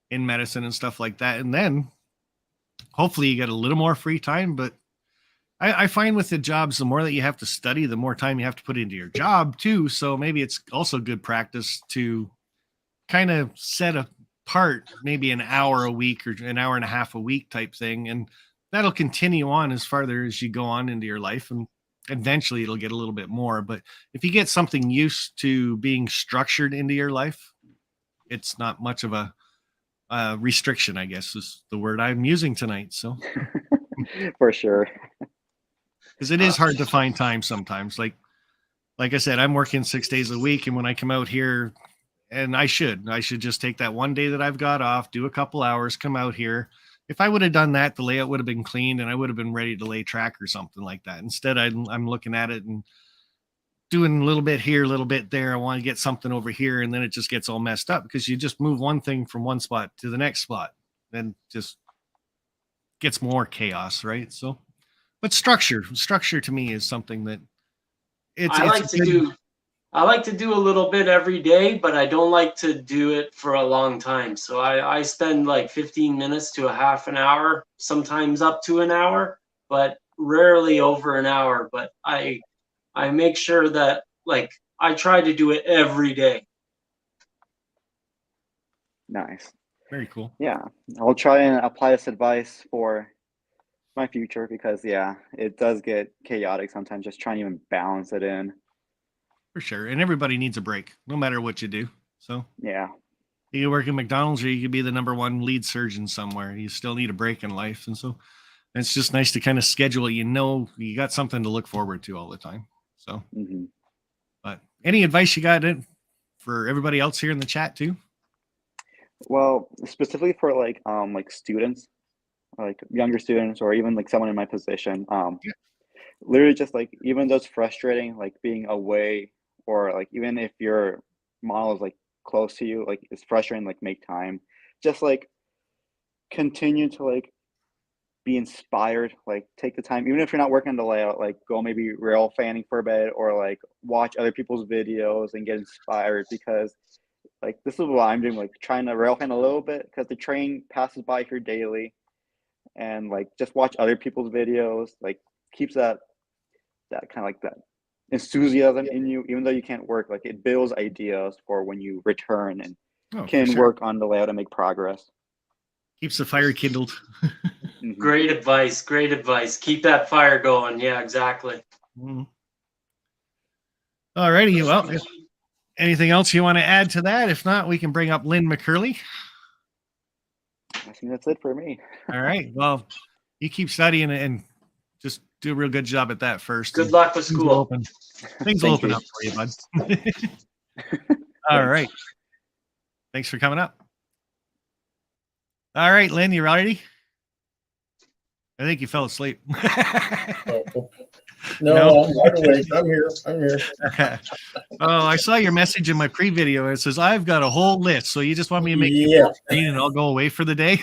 in medicine and stuff like that. And then hopefully you get a little more free time. But I find with the jobs, the more that you have to study, the more time you have to put into your job too. So maybe it's also good practice to kind of set apart maybe an hour a week or an hour and a half a week type thing. And that'll continue on as farther as you go on into your life. And eventually it'll get a little bit more. But if you get something used to being structured into your life, it's not much of a restriction, I guess is the word I'm using tonight. So For sure. because it is hard to find time sometimes. Like I said, I'm working 6 days a week, and when I come out here, and I should just take that one day that I've got off, do a couple hours, come out here. If I would have done that, the layout would have been cleaned and I would have been ready to lay track or something like that. Instead, I'm looking at it and doing a little bit here, a little bit there. I want to get something over here, and then it just gets all messed up because you just move one thing from one spot to the next spot, then just gets more chaos, right? So, but structure to me is something that I like to do a little bit every day, but I don't like to do it for a long time. So I spend like 15 minutes to a half an hour, sometimes up to an hour, but rarely over an hour. But I make sure that like I try to do it every day. Nice. very cool. Yeah, I'll try and apply this advice for my future because it does get chaotic sometimes just trying to even balance it in. For sure. And everybody needs a break, no matter what you do. So Yeah. you could work at McDonald's or you could be the number one lead surgeon somewhere. You still need a break in life. And so it's just nice to kind of schedule it. You got something to look forward to all the time. So, but any advice you got for everybody else here in the chat too? Well, specifically for like students, like younger students or even like someone in my position, literally just like even though it's frustrating, like being away or like even if your model is like close to you, like it's frustrating, like make time. Just like continue to like be inspired, like take the time, even if you're not working on the layout, like go maybe rail fanning for a bit or like watch other people's videos and get inspired because like this is what I'm doing, like trying to rail fan a little bit because the train passes by here daily and like just watch other people's videos, like keeps that kind of like that enthusiasm in you, even though you can't work, like it builds ideas for when you return and can work on the layout and make progress. Keeps the fire kindled. Great advice. Keep that fire going. Yeah, exactly. All righty. Well, anything else you want to add to that? If not, we can bring up Lynn McCurley. I think that's it for me. All right. Well, you keep studying and just do a real good job at that first. Good luck with school. Things will open up for you, bud. All right. Thanks for coming up. All right, Lynn, you ready? I think you fell asleep. No, I'm wide awake. I'm here. Okay. Oh, I saw your message in my pre-video. It says, I've got a whole list. So you just want me to make it and I'll go away for the day?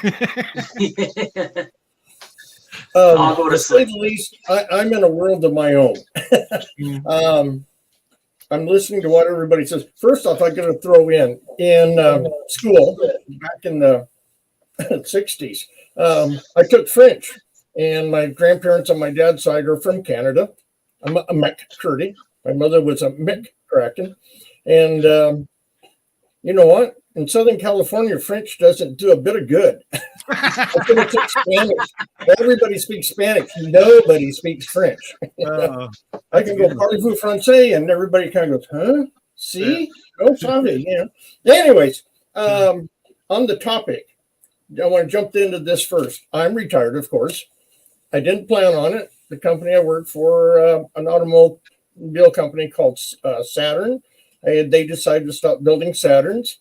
I'll go to sleep. At least I'm in a world of my own. I'm listening to what everybody says. First off, I got to throw in school back in the 60s. I took French, and my grandparents on my dad's side are from Canada. I'm a McCurdy. My mother was a McCracken. And you know what? In Southern California, French doesn't do a bit of good. I could have took Spanish. Everybody speaks Spanish. Nobody speaks French. I can go parlez-vous français, and everybody kind of goes, huh? See? Oh, sorry. Yeah. Anyways, on the topic, I want to jump into this first. I'm retired, of course. I didn't plan on it. The company I worked for, an automobile company called Saturn, they decided to stop building Saturns,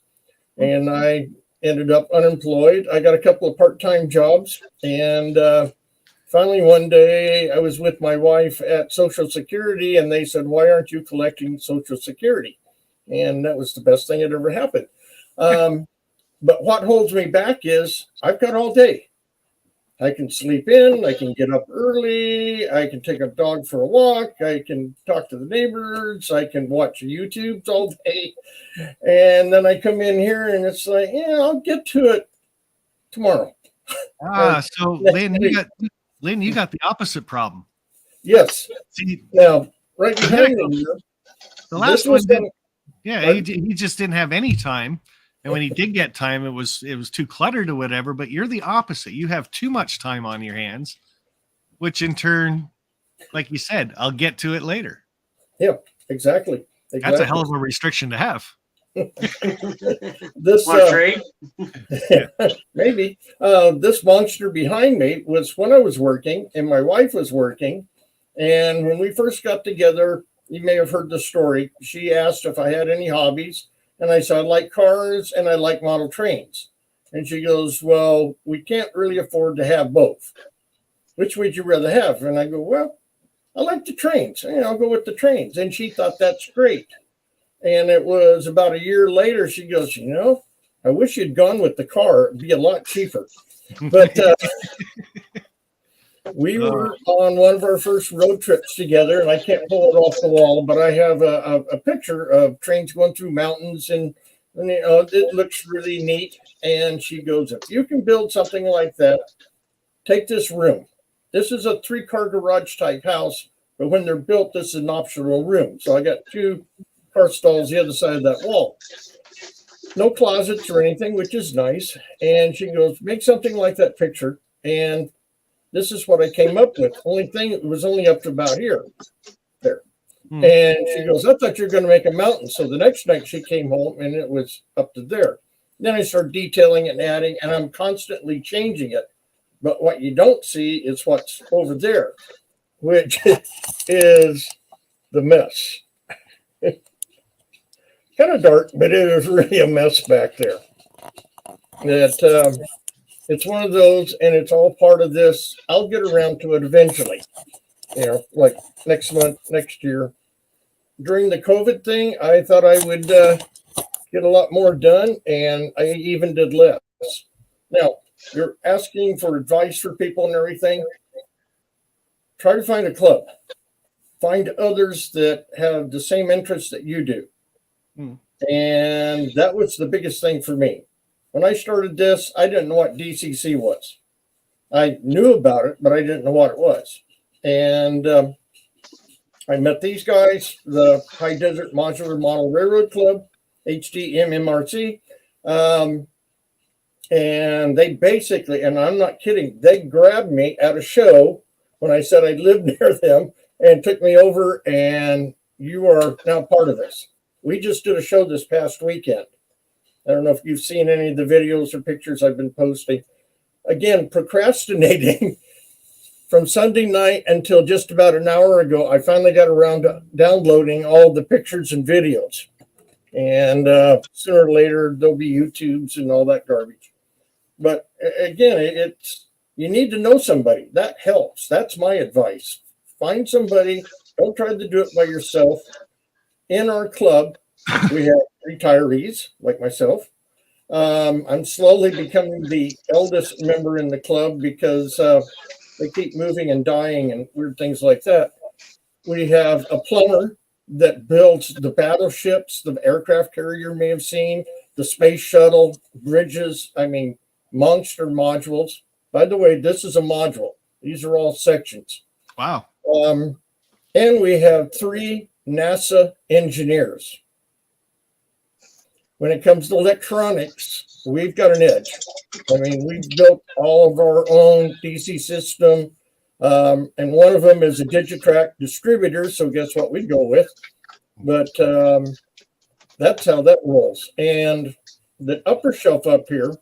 and I ended up unemployed. I got a couple of part-time jobs, and finally one day I was with my wife at Social Security, and they said, "Why aren't you collecting Social Security?" And that was the best thing that ever happened. But what holds me back is I've got all day. I can sleep in, I can get up early, I can take a dog for a walk, I can talk to the neighbors, I can watch YouTubes all day. And then I come in here and it's like, yeah, I'll get to it tomorrow. So Lynn, you got the opposite problem. Yes. See, Now, right behind me, the last one, he just didn't have any time. And when he did get time, it was too cluttered or whatever. But you're the opposite. You have too much time on your hands, which in turn, like you said, I'll get to it later. Yeah, exactly. That's a hell of a restriction to have. This trade? Maybe. This monster behind me was when I was working and my wife was working. And when we first got together, you may have heard the story. She asked if I had any hobbies. And I said, I like cars and I like model trains. And she goes, well, we can't really afford to have both. Which would you rather have? And I go, well, I like the trains. And I'll go with the trains. And she thought that's great. And it was about a year later, she goes, I wish you'd gone with the car. It'd be a lot cheaper. But we were on one of our first road trips together, and I can't pull it off the wall, but I have a picture of trains going through mountains, and it looks really neat. And she goes, if you can build something like that, take this room. This is a 3-car garage type house, but when they're built, this is an optional room. So I got 2 car stalls the other side of that wall. No closets or anything, which is nice. And she goes, make something like that picture. And this is what I came up with. Only thing, it was only up to about there. And she goes, I thought you were going to make a mountain. So the next night she came home and it was up to there. Then I started detailing and adding, and I'm constantly changing it. But what you don't see is what's over there, which is the mess. Kind of dark, but it is really a mess back there. It's one of those, and it's all part of this. I'll get around to it eventually, like next month, next year. During the COVID thing, I thought I would get a lot more done, and I even did less. Now, you're asking for advice for people and everything. Try to find a club. Find others that have the same interests that you do. And that was the biggest thing for me. When I started this, I didn't know what DCC was. I knew about it, but I didn't know what it was. And I met these guys, the High Desert Modular Model Railroad Club, HDMMRC. And they basically, and I'm not kidding, they grabbed me at a show when I said I lived near them and took me over, and you are now part of this. We just did a show this past weekend. I don't know if you've seen any of the videos or pictures I've been posting. Again, procrastinating from Sunday night until just about an hour ago. I finally got around to downloading all the pictures and videos. And sooner or later, there'll be YouTubes and all that garbage. But again, you need to know somebody. That helps. That's my advice. Find somebody. Don't try to do it by yourself. In our club, we have retirees like myself. I'm slowly becoming the eldest member in the club because they keep moving and dying and weird things like that. We have a plumber that builds the battleships, the aircraft carrier may have seen, the space shuttle, bridges, monster modules. By the way, this is a module. These are all sections. Wow. And we have 3 NASA engineers. When it comes to electronics, we've got an edge. We've built all of our own DC system. And one of them is a Digitrack distributor. So guess what we go with? But that's how that rolls. And the upper shelf up here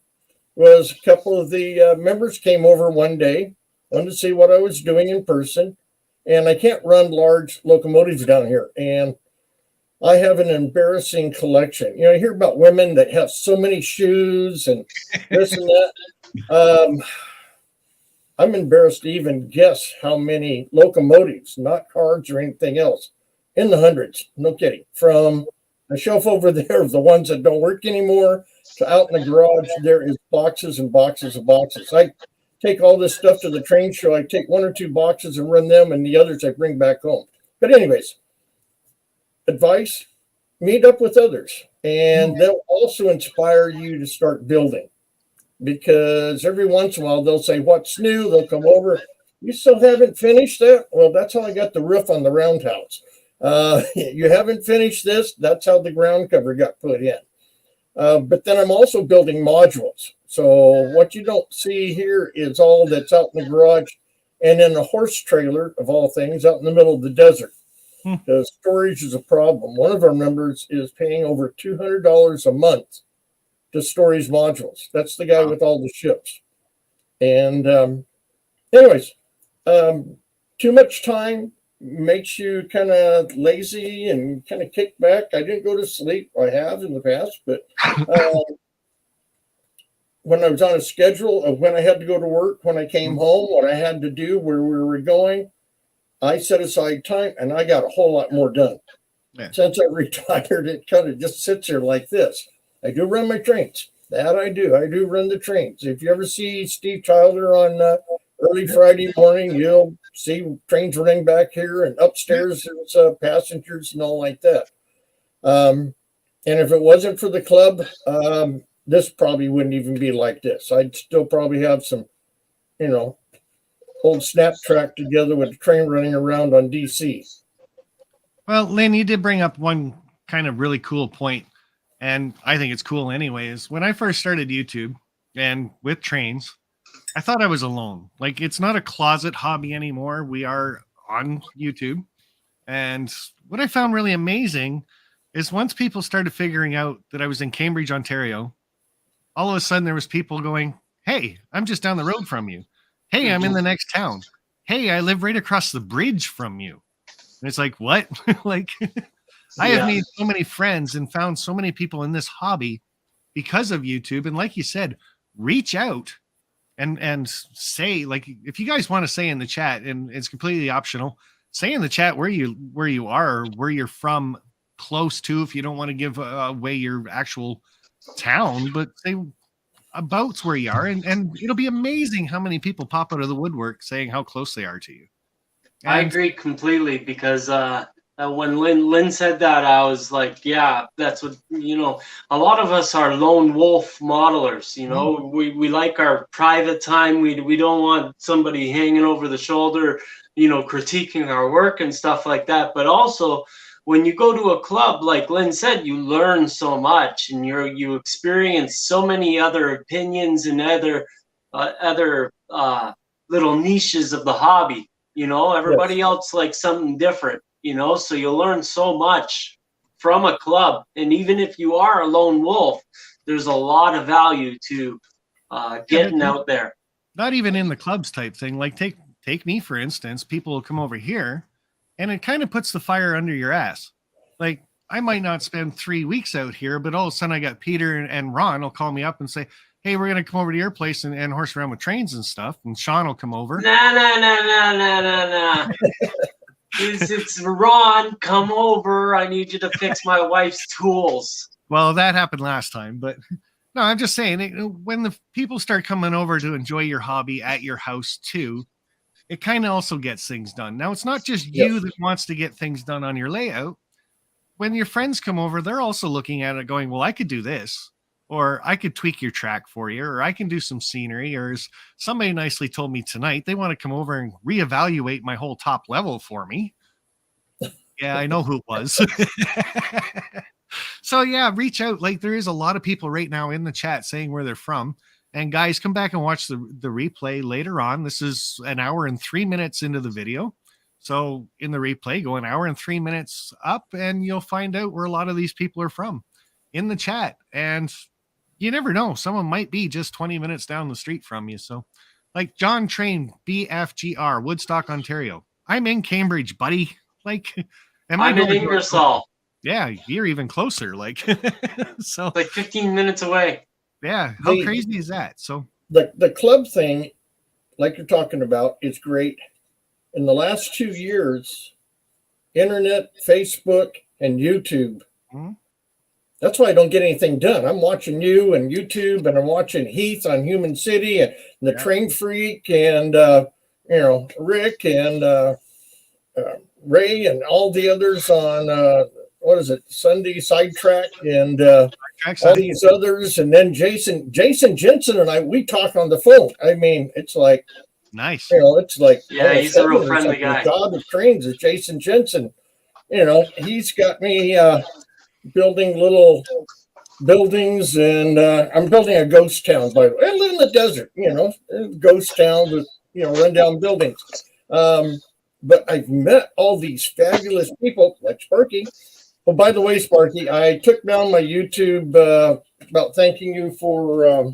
was a couple of the members came over one day, wanted to see what I was doing in person. And I can't run large locomotives down here. And I have an embarrassing collection. You hear about women that have so many shoes and this and that. I'm embarrassed to even guess how many locomotives, not cars or anything else, in the hundreds. No kidding. From the shelf over there of the ones that don't work anymore to out in the garage, there is boxes and boxes of boxes. I take all this stuff to the train show. I take 1 or 2 boxes and run them, and the others I bring back home. But anyways, advice, meet up with others, and they'll also inspire you to start building. Because every once in a while they'll say, what's new? They'll come over. You still haven't finished that? Well, that's how I got the roof on the roundhouse. You haven't finished this? That's how the ground cover got put in. But then I'm also building modules. So what you don't see here is all that's out in the garage and in a horse trailer, of all things, out in the middle of the desert. The storage is a problem. One of our members is paying over $200 a month to store his modules. That's the guy with all the ships. And anyways, too much time makes you kind of lazy and kind of kick back. I didn't go to sleep. I have in the past, but when I was on a schedule of when I had to go to work, when I came home, what I had to do, where we were going, I set aside time and I got a whole lot more done. Yeah. Since I retired, it kind of just sits here like this. I do run my trains. That I do. I do run the trains. If you ever see Steve Childer on early Friday morning, you'll see trains running back here, and upstairs there's passengers and all like that. And if it wasn't for the club, this probably wouldn't even be like this. I'd still probably have some, old snap track together with a train running around on DC. Well, Lynn, you did bring up one kind of really cool point. And I think it's cool anyways. When I first started YouTube and with trains, I thought I was alone. Like, it's not a closet hobby anymore. We are on YouTube. And what I found really amazing is once people started figuring out that I was in Cambridge, Ontario, all of a sudden there was people going, hey, I'm just down the road from you. Hey, I'm in the next town. Hey, I live right across the bridge from you. And it's like, what? Like... I have made so many friends and found so many people in this hobby because of YouTube. And like you said, reach out and say, like, if you guys want to say in the chat, and it's completely optional, say in the chat where you are, or where you're from, close to, if you don't want to give away your actual town, but say about where you are. And it'll be amazing how many people pop out of the woodwork saying how close they are to you. And I agree completely, because when Lynn said that, I was like, yeah, that's what, a lot of us are lone wolf modelers, we like our private time. We don't want somebody hanging over the shoulder, critiquing our work and stuff like that. But also, when you go to a club, like Lynn said, you learn so much, and you experience so many other opinions and other little niches of the hobby. Everybody else likes something different. So you'll learn so much from a club. And even if you are a lone wolf, there's a lot of value to getting out there. Not even in the clubs type thing. Like take me, for instance. People will come over here and it kind of puts the fire under your ass. Like, I might not spend 3 weeks out here, but all of a sudden I got Peter and Ron will call me up and say, hey, we're going to come over to your place and horse around with trains and stuff. And Sean will come over. Nah. It's Ron, come over. I need you to fix my wife's tools. Well, that happened last time, but no, I'm just saying, when the people start coming over to enjoy your hobby at your house too, it kind of also gets things done. Now, it's not just you that wants to get things done on your layout. When your friends come over, they're also looking at it going, well, I could do this, or I could tweak your track for you, or I can do some scenery, or as somebody nicely told me tonight, they want to come over and reevaluate my whole top level for me. Yeah, I know who it was. So yeah, reach out. Like, there is a lot of people right now in the chat saying where they're from. And guys, come back and watch the replay later on. This is an hour and 3 minutes into the video. So in the replay, go an hour and 3 minutes up and you'll find out where a lot of these people are from in the chat. And you never know, someone might be just 20 minutes down the street from you. So like John Train, BFGR, Woodstock, Ontario. I'm in Cambridge, buddy. Like, I'm in Ingersoll. Yeah, you're even closer. Like, so it's like 15 minutes away. Yeah, how crazy is that? So the club thing like you're talking about, is great. In the last 2 years, internet, Facebook, and YouTube. Mhm. That's why I don't get anything done. I'm watching you and YouTube, and I'm watching Heath on Human City, and the Yeah. Train Freak, and Rick, and Ray, and all the others on what is it, Sunday Sidetrack, and all these others, and then Jason Jensen and we talk on the phone. I mean, it's like, Nice. it's like, Yeah, he's a real friendly guy. God of Cranes is Jason Jensen. He's got me building little buildings, and I'm building a ghost town, by the way. I live in the desert, ghost town with, rundown buildings. But I've met all these fabulous people like Sparky. Oh, by the way, Sparky, I took down my YouTube about thanking you for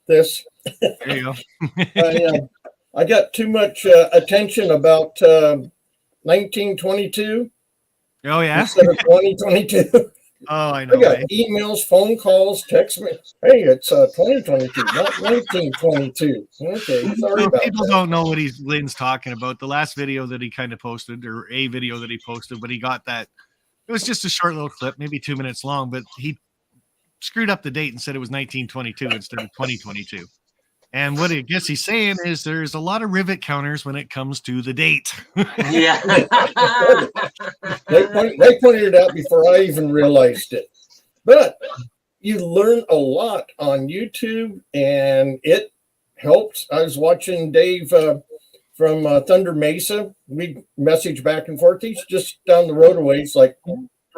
this. There you go. I got too much attention about 1922 Oh, yeah. instead of 2022. Oh, I I know. got eh? emails, phone calls, text me. Hey, it's 2022, not 1922. Okay, sorry So about people that. don't know what Lynn's talking about. The last video that he kind of posted, or a video that he posted, but he got that. It was just a short little clip, maybe 2 minutes long, but he screwed up the date and said it was 1922 instead of 2022. And what I guess he's saying is there's a lot of rivet counters when it comes to the date. Yeah. They pointed it out before I even realized it. But you learn a lot on YouTube, and it helps. I was watching Dave from Thunder Mesa. We message back and forth. He's just down the road away. It's like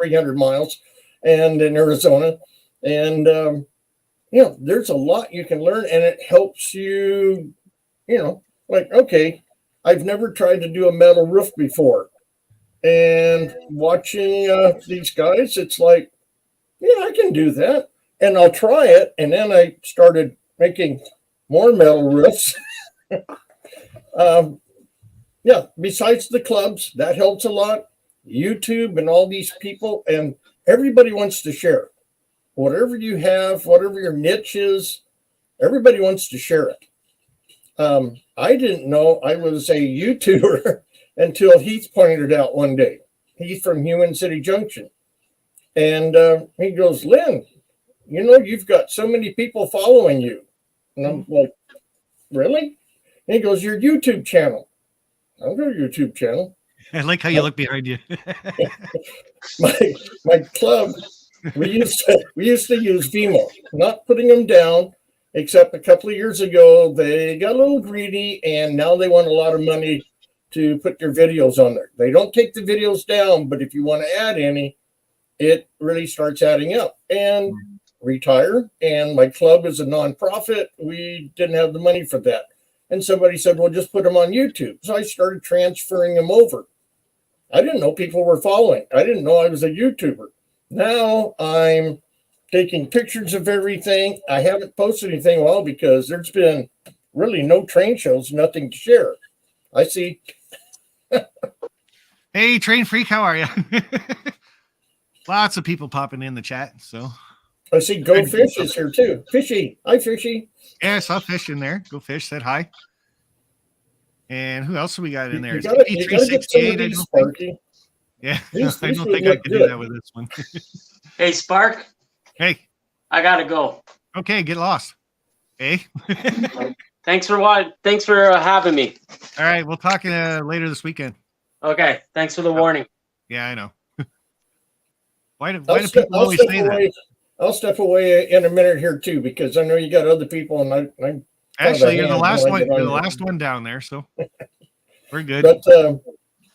300 miles, and in Arizona. And there's a lot you can learn, and it helps you. Like, okay, I've never tried to do a metal roof before, and watching these guys, it's like, I can do that, and I'll try it. And then I started making more metal roofs. Besides the clubs, that helps a lot. YouTube and all these people, and everybody wants to share. Whatever you have, whatever your niche is, everybody wants to share it. I didn't know I was a YouTuber until Heath pointed it out one day. Heath from Human City Junction. And he goes, Lynn, you've got so many people following you. And I'm like, really? And he goes, your YouTube channel. I don't have a YouTube channel. I like how you look behind you. my club, we used to use Vimo, not putting them down, except a couple of years ago they got a little greedy, and now they want a lot of money to put their videos on there. They don't take the videos down, but if you want to add any, it really starts adding up. And retire, and my club is a nonprofit. We didn't have the money for that. And somebody said, well, just put them on YouTube. So I started transferring them over. I didn't know people were following. I didn't know I was a YouTuber. Now I'm taking pictures of everything. I haven't posted anything because there's been really no train shows, nothing to share. I see. Hey, Train Freak, how are you? Lots of people popping in the chat. So I see Go Fish is here too. Fishy. Hi, Fishy. yeah, I saw Fish in there. Go Fish said hi. And who else we got in there? You gotta get some of these, Sparky. Yeah, These I don't would think I look could do good. that with this one. Hey, Spark, Hey, I gotta go. okay, get lost. Hey. Thanks for having me. All right, we'll talk later this weekend. Okay, thanks for the warning. Yeah, I know. Why do I'll people always step say away. that? I'll step away in a minute here too, because I know you got other people, and I'm Actually, you're the hand last when I one. get on You're the there. last one down there, so we're good. But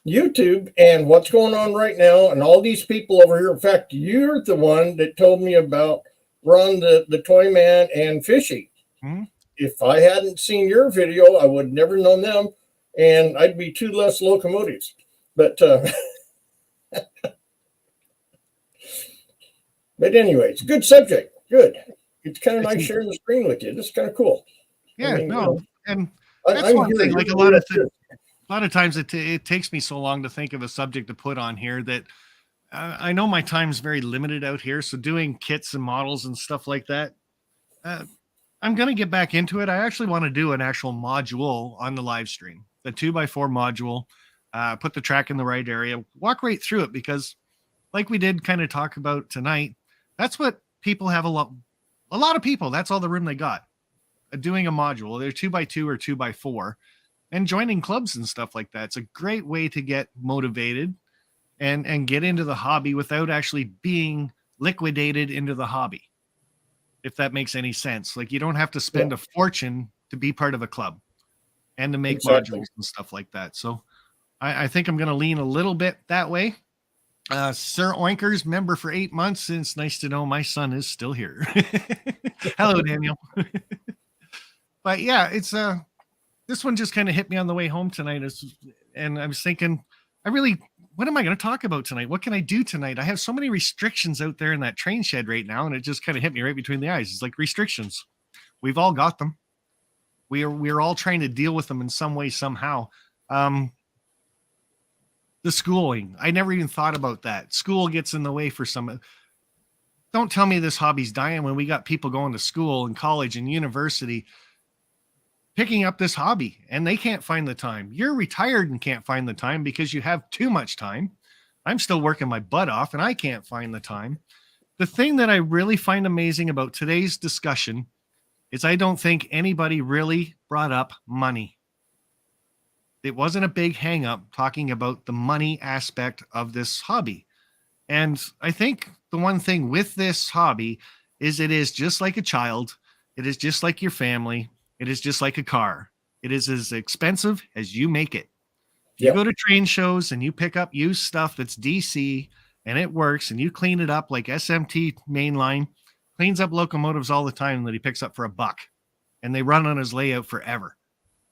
YouTube and what's going on right now, and all these people over here. In fact, you're the one that told me about Ron the Toy Man and Fishy. Hmm? If I hadn't seen your video, I would never known them, and I'd be 2 less locomotives. But but anyway, it's a good subject. Good. It's kind of nice sharing the screen with you. This is kind of cool. Yeah, I mean, no, and I'm that's one here. thing. Like You're a lot of here. a lot of times, it takes me so long to think of a subject to put on here that I know my time's very limited out here. So doing kits and models and stuff like that, I'm going to get back into it. I actually want to do an actual module on the live stream, the 2x4 module, put the track in the right area, walk right through it, because like we did kind of talk about tonight, that's what people have a lot of people, that's all the room they got, doing a module. They're 2x2 or 2x4 and joining clubs and stuff like that. It's a great way to get motivated and get into the hobby without actually being liquidated into the hobby, if that makes any sense. Like, you don't have to spend a fortune to be part of a club and to make modules and stuff like that. So I think I'm going to lean a little bit that way. Sir Oinkers, member for 8 months. And it's nice to know my son is still here. Hello, Daniel. But yeah, it's this one just kind of hit me on the way home tonight. And I was thinking, what am I going to talk about tonight? What can I do tonight? I have so many restrictions out there in that train shed right now, and it just kind of hit me right between the eyes. It's like restrictions. We've all got them. We're all trying to deal with them in some way, somehow. The schooling, I never even thought about that. School gets in the way for some. Don't tell me this hobby's dying when we got people going to school and college and university picking up this hobby, and they can't find the time. You're retired and can't find the time because you have too much time. I'm still working my butt off and I can't find the time. The thing that I really find amazing about today's discussion is I don't think anybody really brought up money. It wasn't a big hang up talking about the money aspect of this hobby. And I think the one thing with this hobby is it is just like a child. It is just like your family. It is just like a car. It is as expensive as you make it. You go to train shows and you pick up used stuff that's DC and it works, and you clean it up like SMT mainline cleans up locomotives all the time that he picks up for $1, and they run on his layout forever.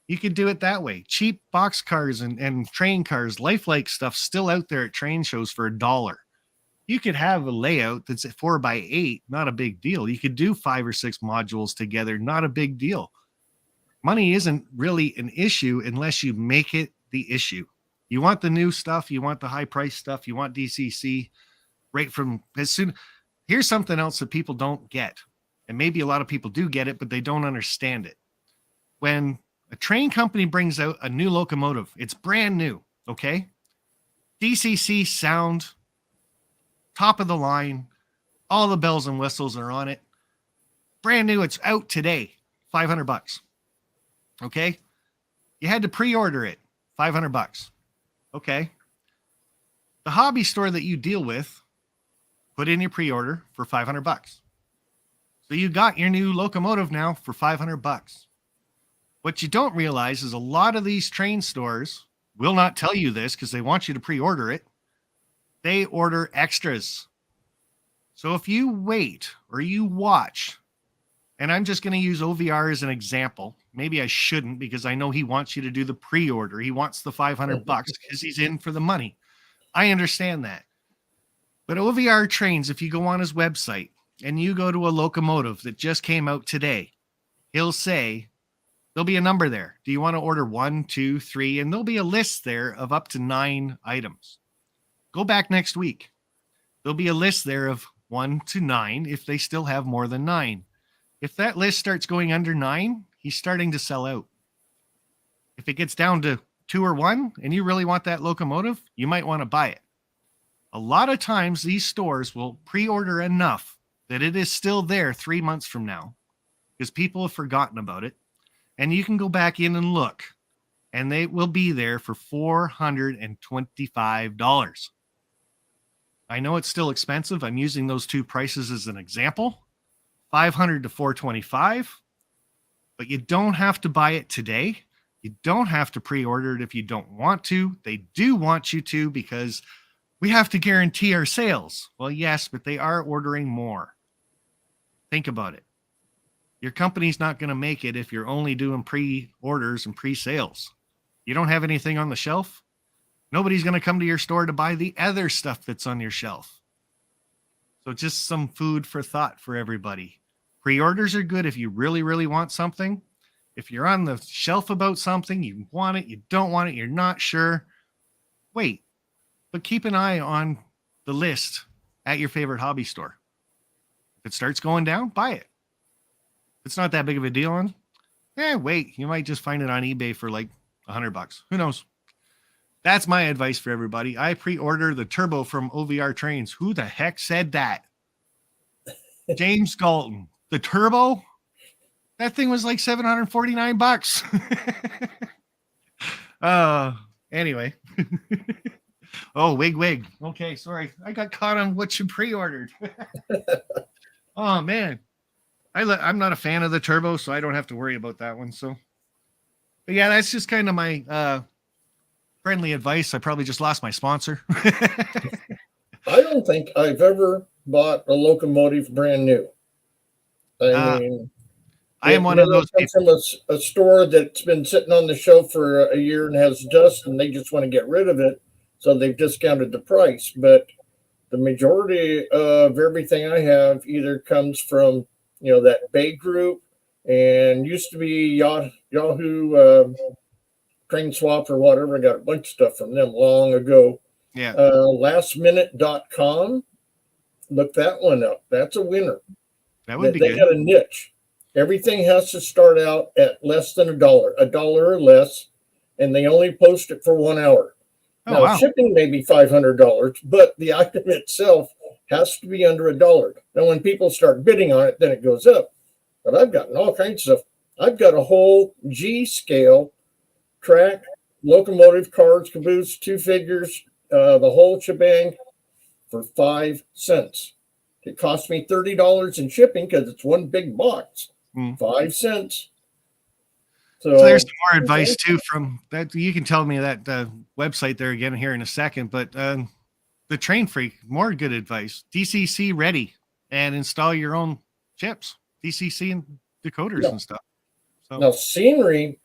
You could do it that way. Cheap box cars and train cars, lifelike stuff still out there at train shows for $1. You could have a layout that's at 4x8, not a big deal. You could do 5 or 6 modules together, not a big deal. Money isn't really an issue unless you make it the issue. You want the new stuff, you want the high price stuff, you want DCC right from as soon. Here's something else that people don't get, and maybe a lot of people do get it, but they don't understand it. When a train company brings out a new locomotive, it's brand new, okay? DCC sound, top of the line, all the bells and whistles are on it. Brand new, it's out today, $500. Okay? You had to pre-order it, $500. Okay? The hobby store that you deal with put in your pre-order for $500. So you got your new locomotive now for $500. What you don't realize is a lot of these train stores will not tell you this because they want you to pre-order it. They order extras. So if you wait or you watch, and I'm just going to use OVR as an example. Maybe I shouldn't, because I know he wants you to do the pre-order. He wants the $500 because he's in for the money. I understand that. But OVR Trains, if you go on his website and you go to a locomotive that just came out today, he'll say, there'll be a number there. Do you want to order 1, 2, 3? And there'll be a list there of up to 9 items. Go back next week. There'll be a list there of 1 to 9 if they still have more than 9. If that list starts going under 9, he's starting to sell out. If it gets down to 2 or 1 and you really want that locomotive, you might want to buy it. A lot of times these stores will pre-order enough that it is still there 3 months from now because people have forgotten about it. And you can go back in and look, and they will be there for $425. I know it's still expensive. I'm using those two prices as an example. $500 to $425, but you don't have to buy it today. You don't have to pre-order it if you don't want to. They do want you to because we have to guarantee our sales. Well, yes, but they are ordering more. Think about it. Your company's not going to make it if you're only doing pre-orders and pre-sales. You don't have anything on the shelf. Nobody's going to come to your store to buy the other stuff that's on your shelf. So just some food for thought for everybody. Pre-orders are good if you really, really want something. If you're on the shelf about something, you want it, you don't want it, you're not sure, wait. But keep an eye on the list at your favorite hobby store. If it starts going down, buy it. It's not that big of a deal on. Wait, you might just find it on eBay for like $100. Who knows? That's my advice for everybody. I pre-order the turbo from OVR Trains. Who the heck said that? James Galton. The turbo? That thing was like $749. Anyway. Oh, wig. Okay, sorry. I got caught on what you pre-ordered. Oh man. I'm not a fan of the turbo, so I don't have to worry about that one. So, but yeah, that's just kind of my friendly advice. I probably just lost my sponsor. I don't think I've ever bought a locomotive brand new. I mean, I am one of those people from a store that's been sitting on the shelf for a year and has dust, and they just want to get rid of it, so they've discounted the price. But the majority of everything I have either comes from that Bay Group, and used to be Yahoo Train Swap or whatever. I got a bunch of stuff from them long ago. Yeah. Lastminute.com. Look that one up. That's a winner. That would be They good. got a niche. Everything has to start out at less than $1 or less, and they only post it for 1 hour. Oh, Now, wow. shipping may be $500, but the item itself has to be under $1. Now, when people start bidding on it, then it goes up. But I've gotten all kinds of stuff. I've got a whole G scale track, locomotive, cars, caboose, 2 figures, the whole shebang for 5 cents. It cost me $30 in shipping because it's one big box. 5 cents. So there's some more advice too from that. You can tell me that website there again here in a second, but the Train Freak, more good advice. DCC ready and install your own chips, DCC and decoders and stuff. So now scenery,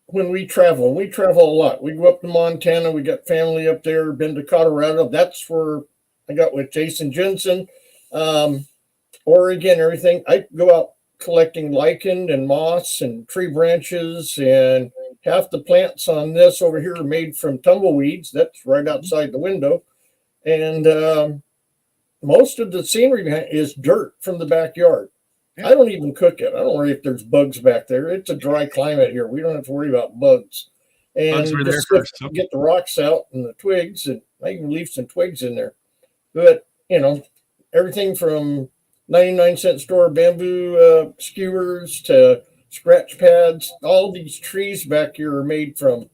when we travel a lot. We go up to Montana. We got family up there. Been to Colorado. That's where I got with Jason Jensen. Oregon, everything. I go out collecting lichen and moss and tree branches, and half the plants on this over here are made from tumbleweeds. That's right outside the window. And most of the scenery is dirt from the backyard. I don't even cook it. I don't worry if there's bugs back there. It's a dry climate here. We don't have to worry about bugs. And bugs were there just first. get the rocks out and the twigs, and I even leave some twigs in there. But, everything from 99-cent store bamboo skewers to scratch pads. All these trees back here are made from,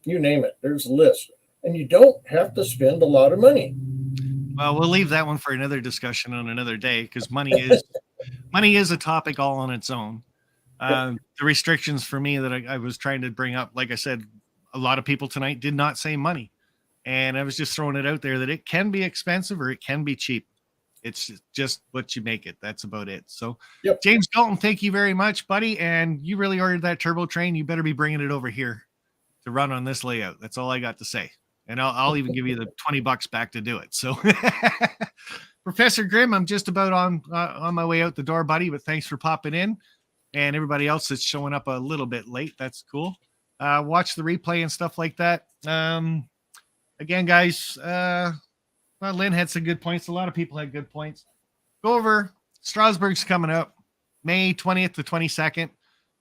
you name it. There's a list. And you don't have to spend a lot of money. Well, we'll leave that one for another discussion on another day because money is a topic all on its own. The restrictions for me that I was trying to bring up, like I said, a lot of people tonight did not say money. And I was just throwing it out there that it can be expensive or it can be cheap. It's just what you make it. That's about it. So, James Galton, thank you very much, buddy. And you really ordered that turbo train. You better be bringing it over here to run on this layout. That's all I got to say. And I'll even give you the $20 back to do it. So, Professor Grimm, I'm just about on my way out the door, buddy. But thanks for popping in, and everybody else that's showing up a little bit late. That's cool. Watch the replay and stuff like that. Again, guys. Well, Lynn had some good points. A lot of people had good points. Go over. Strasbourg's coming up May 20th to 22nd.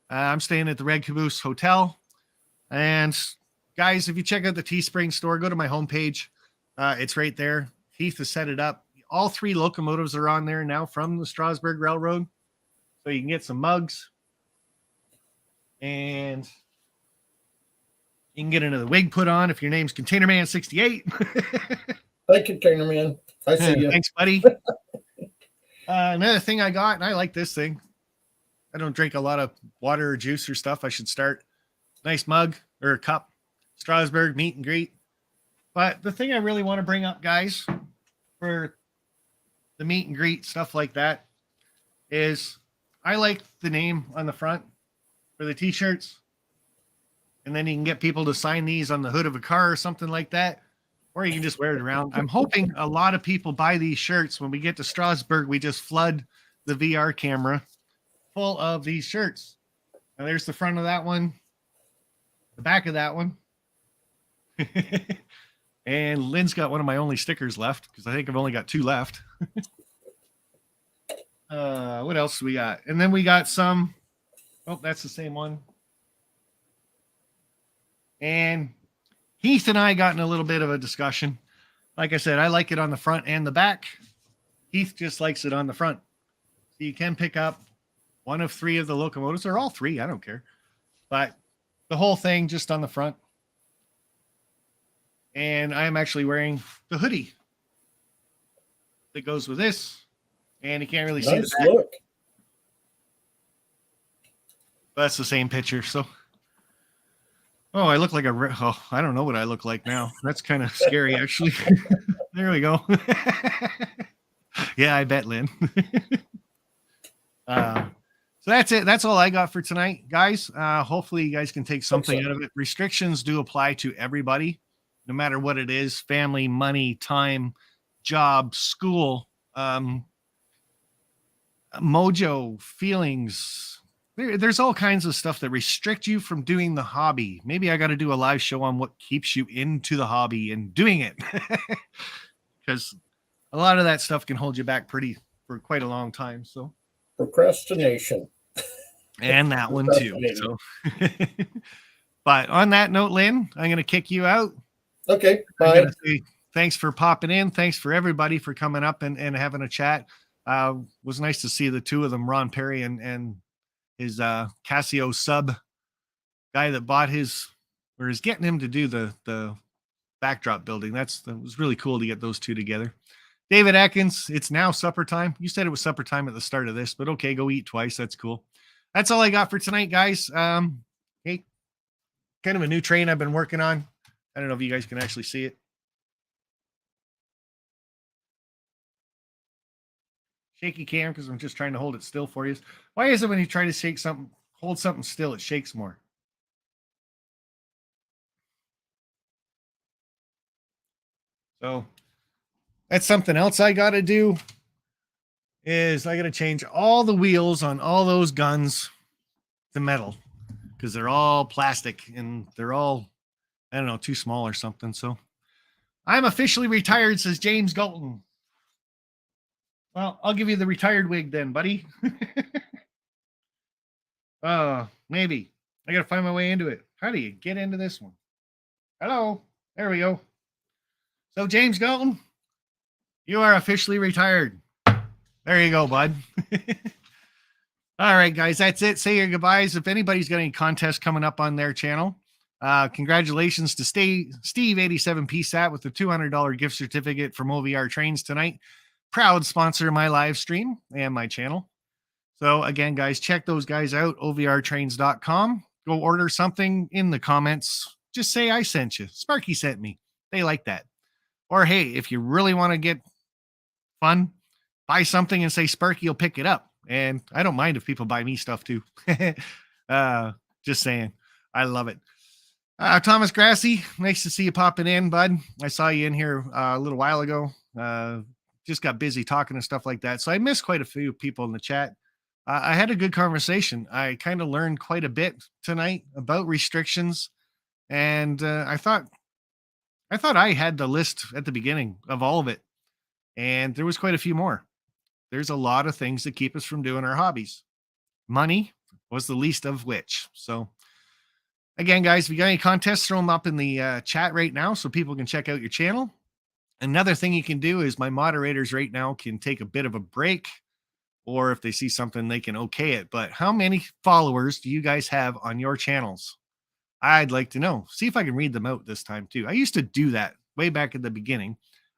I'm staying at the Red Caboose Hotel. And guys, if you check out the Teespring store, go to my homepage. It's right there. Heath has set it up. All 3 locomotives are on there now from the Strasbourg Railroad. So you can get some mugs. And you can get another wig put on if your name's Container Man 68. Hi, Container Man. I see you. Thanks, buddy. Another thing I got, and I like this thing. I don't drink a lot of water or juice or stuff. I should start. Nice mug or a cup. Strasbourg meet and greet. But the thing I really want to bring up, guys, for the meet and greet, stuff like that, is I like the name on the front for the t-shirts. And then you can get people to sign these on the hood of a car or something like that. Or you can just wear it around. I'm hoping a lot of people buy these shirts. When we get to Strasbourg, we just flood the VR camera full of these shirts. Now there's the front of that one, the back of that one. And Lynn's got one of my only stickers left because I think I've only got 2 left. What else do we got? And then we got some. Oh, that's the same one. And Heath and I got in a little bit of a discussion. Like I said, I like it on the front and the back. Heath just likes it on the front. So you can pick up one of three of the locomotives, or all three, I don't care. But the whole thing just on the front. And I'm actually wearing the hoodie that goes with this. And you can't really see Nice the back. look. That's the same picture. So, oh, I look like I don't know what I look like now. That's kind of scary, actually. There we go. Yeah, I bet, Lynn. So that's it. That's all I got for tonight, guys. Hopefully you guys can take something out of it. Restrictions do apply to everybody, no matter what it is: family, money, time, job, school, mojo, feelings. There's all kinds of stuff that restrict you from doing the hobby. Maybe I got to do a live show on what keeps you into the hobby and doing it, because a lot of that stuff can hold you back for quite a long time. So Procrastination. and that one too. So, but on that note, Lynn, I'm going to kick you out. Okay, I'm bye. going to say thanks for popping in. Thanks for everybody for coming up and having a chat. Was nice to see the two of them, Ron Perry and his Casio sub guy that bought his, or is getting him to do the backdrop building. That was really cool to get those two together. David Atkins, it's now supper time. You said it was supper time at the start of this, but okay, go eat twice. That's cool. That's all I got for tonight, guys. Hey, kind of a new train I've been working on. I don't know if you guys can actually see it. Shaky cam because I'm just trying to hold it still for you. Why is it when you try to hold something still, it shakes more? So that's something else I got to do. Is I got to change all the wheels on all those guns to metal because they're all plastic and they're all, I don't know, too small or something. So I'm officially retired, says James Galton. Well, I'll give you the retired wig then, buddy. Maybe. I got to find my way into it. How do you get into this one? Hello. There we go. So, James Galton, you are officially retired. There you go, bud. All right, guys, that's it. Say your goodbyes. If anybody's got any contests coming up on their channel, congratulations to Steve87PSAT with the $200 gift certificate from OVR Trains tonight. Proud sponsor of my live stream and my channel. So again, guys, check those guys out, OVRtrains.com. Go order something in the comments. Just say I sent you. Sparky sent me. They like that. Or hey, if you really want to get fun, buy something and say Sparky will pick it up. And I don't mind if people buy me stuff too. Just saying. I love it. Thomas Grassi, nice to see you popping in, bud. I saw you in here a little while ago. Just got busy talking and stuff like that. So I missed quite a few people in the chat. I had a good conversation. I kind of learned quite a bit tonight about restrictions. And I thought I had the list at the beginning of all of it. And there was quite a few more. There's a lot of things that keep us from doing our hobbies. Money was the least of which. So again, guys, if you got any contests, throw them up in the chat right now so people can check out your channel. Another thing you can do is my moderators right now can take a bit of a break, or if they see something, they can okay it. But how many followers do you guys have on your channels? I'd like to know. See if I can read them out this time too. I used to do that way back at the beginning.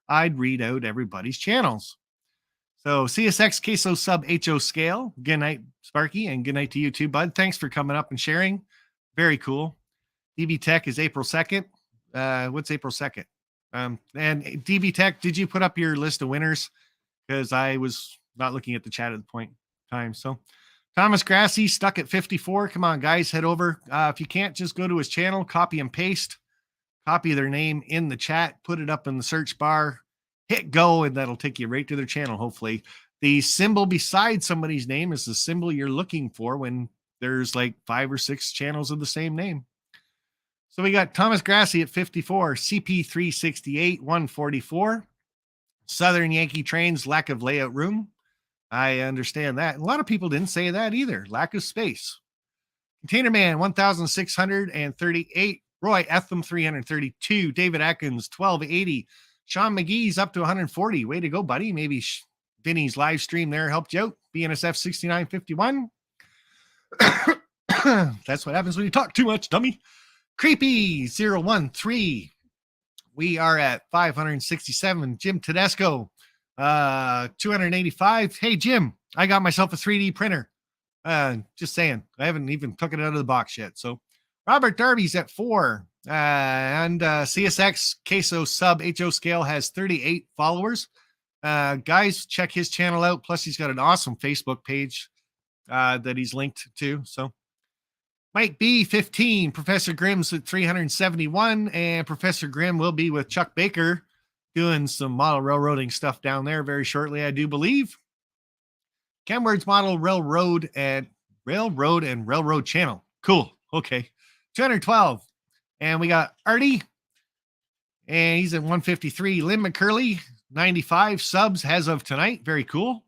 I'd read out everybody's channels. So CSX Queso Sub HO Scale. Good night, Sparky, and good night to you too, bud. Thanks for coming up and sharing. Very cool. DB Tech is April 2nd. What's April 2nd? And DB Tech, did you put up your list of winners? Because I was not looking at the chat at the point in time. So Thomas Grassi stuck at 54. Come on, guys, head over. If you can't, just go to his channel, copy and paste, copy their name in the chat, put it up in the search bar, hit go, and that'll take you right to their channel, hopefully. The symbol beside somebody's name is the symbol you're looking for when there's like 5 or 6 channels of the same name. So we got Thomas Grassi at 54, CP368, 144. Southern Yankee Trains, lack of layout room. I understand that. A lot of people didn't say that either. Lack of space. Container Man 1,638. Roy Etham 332. David Atkins 1280. Sean McGee's up to 140. Way to go, buddy. Maybe Vinny's live stream there helped you out. BNSF 6951. That's what happens when you talk too much, dummy. Creepy 013. We are at 567. Jim Tedesco 285. Hey, Jim, I got myself a 3D printer. Just saying. I haven't even took it out of the box yet. So Robert Darby's at 4. And CSX Queso Sub HO Scale has 38 followers. Guys, check his channel out. Plus, he's got an awesome Facebook page that he's linked to. So Mike B 15, Professor Grimm's at 371, and Professor Grimm will be with Chuck Baker doing some model railroading stuff down there very shortly, I do believe. Kenward's Model Railroad and Railroad channel. Cool. Okay. 212. And we got Artie, and he's at 153. Lynn McCurley, 95 subs as of tonight. Very cool.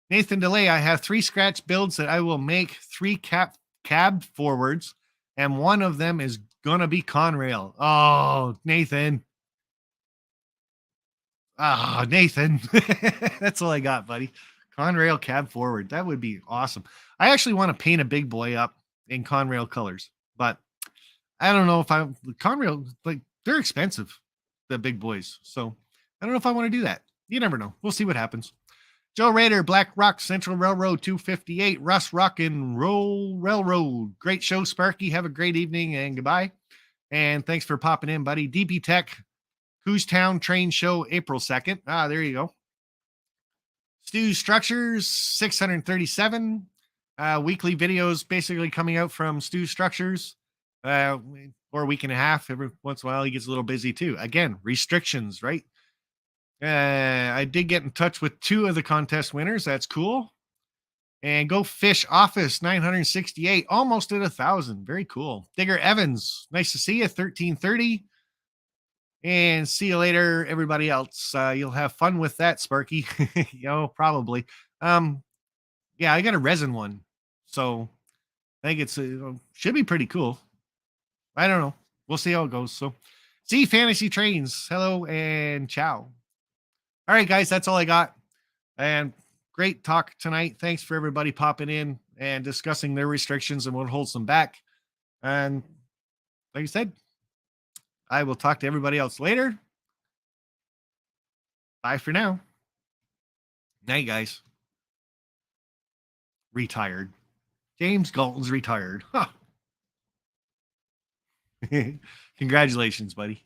Nathan DeLay, I have 3 scratch builds that I will make 3 cab forwards, and one of them is gonna be Conrail. Oh, Nathan. Nathan. That's all I got, buddy. Conrail cab forward. That would be awesome. I actually want to paint a big boy up in Conrail colors, but I don't know if Conrail, like, they're expensive, the big boys. So I don't know if I want to do that. You never know. We'll see what happens. Joe Rader, Black Rock Central Railroad 258, Russ Rock and Roll Railroad. Great show, Sparky. Have a great evening and goodbye. And thanks for popping in, buddy. DP Tech, Coos Town Train Show, April 2nd. There you go. Stu Structures, 637. Weekly videos basically coming out from Stu Structures. Or a week and a half. Every once in a while, he gets a little busy too. Again, restrictions, right? I did get in touch with 2 of the contest winners. That's cool. And Go Fish Office 968, almost at 1,000. Very cool. Digger Evans, nice to see you. 1330. And see you later, everybody else. You'll have fun with that, Sparky. Probably. Yeah, I got a resin one, so I think it's should be pretty cool. I don't know. We'll see how it goes. So, see Fantasy Trains. Hello and ciao. All right, guys, that's all I got. And great talk tonight. Thanks for everybody popping in and discussing their restrictions and what holds them back. And like I said, I will talk to everybody else later. Bye for now. Night, guys. Retired. James Galton's retired. Huh. Congratulations, buddy.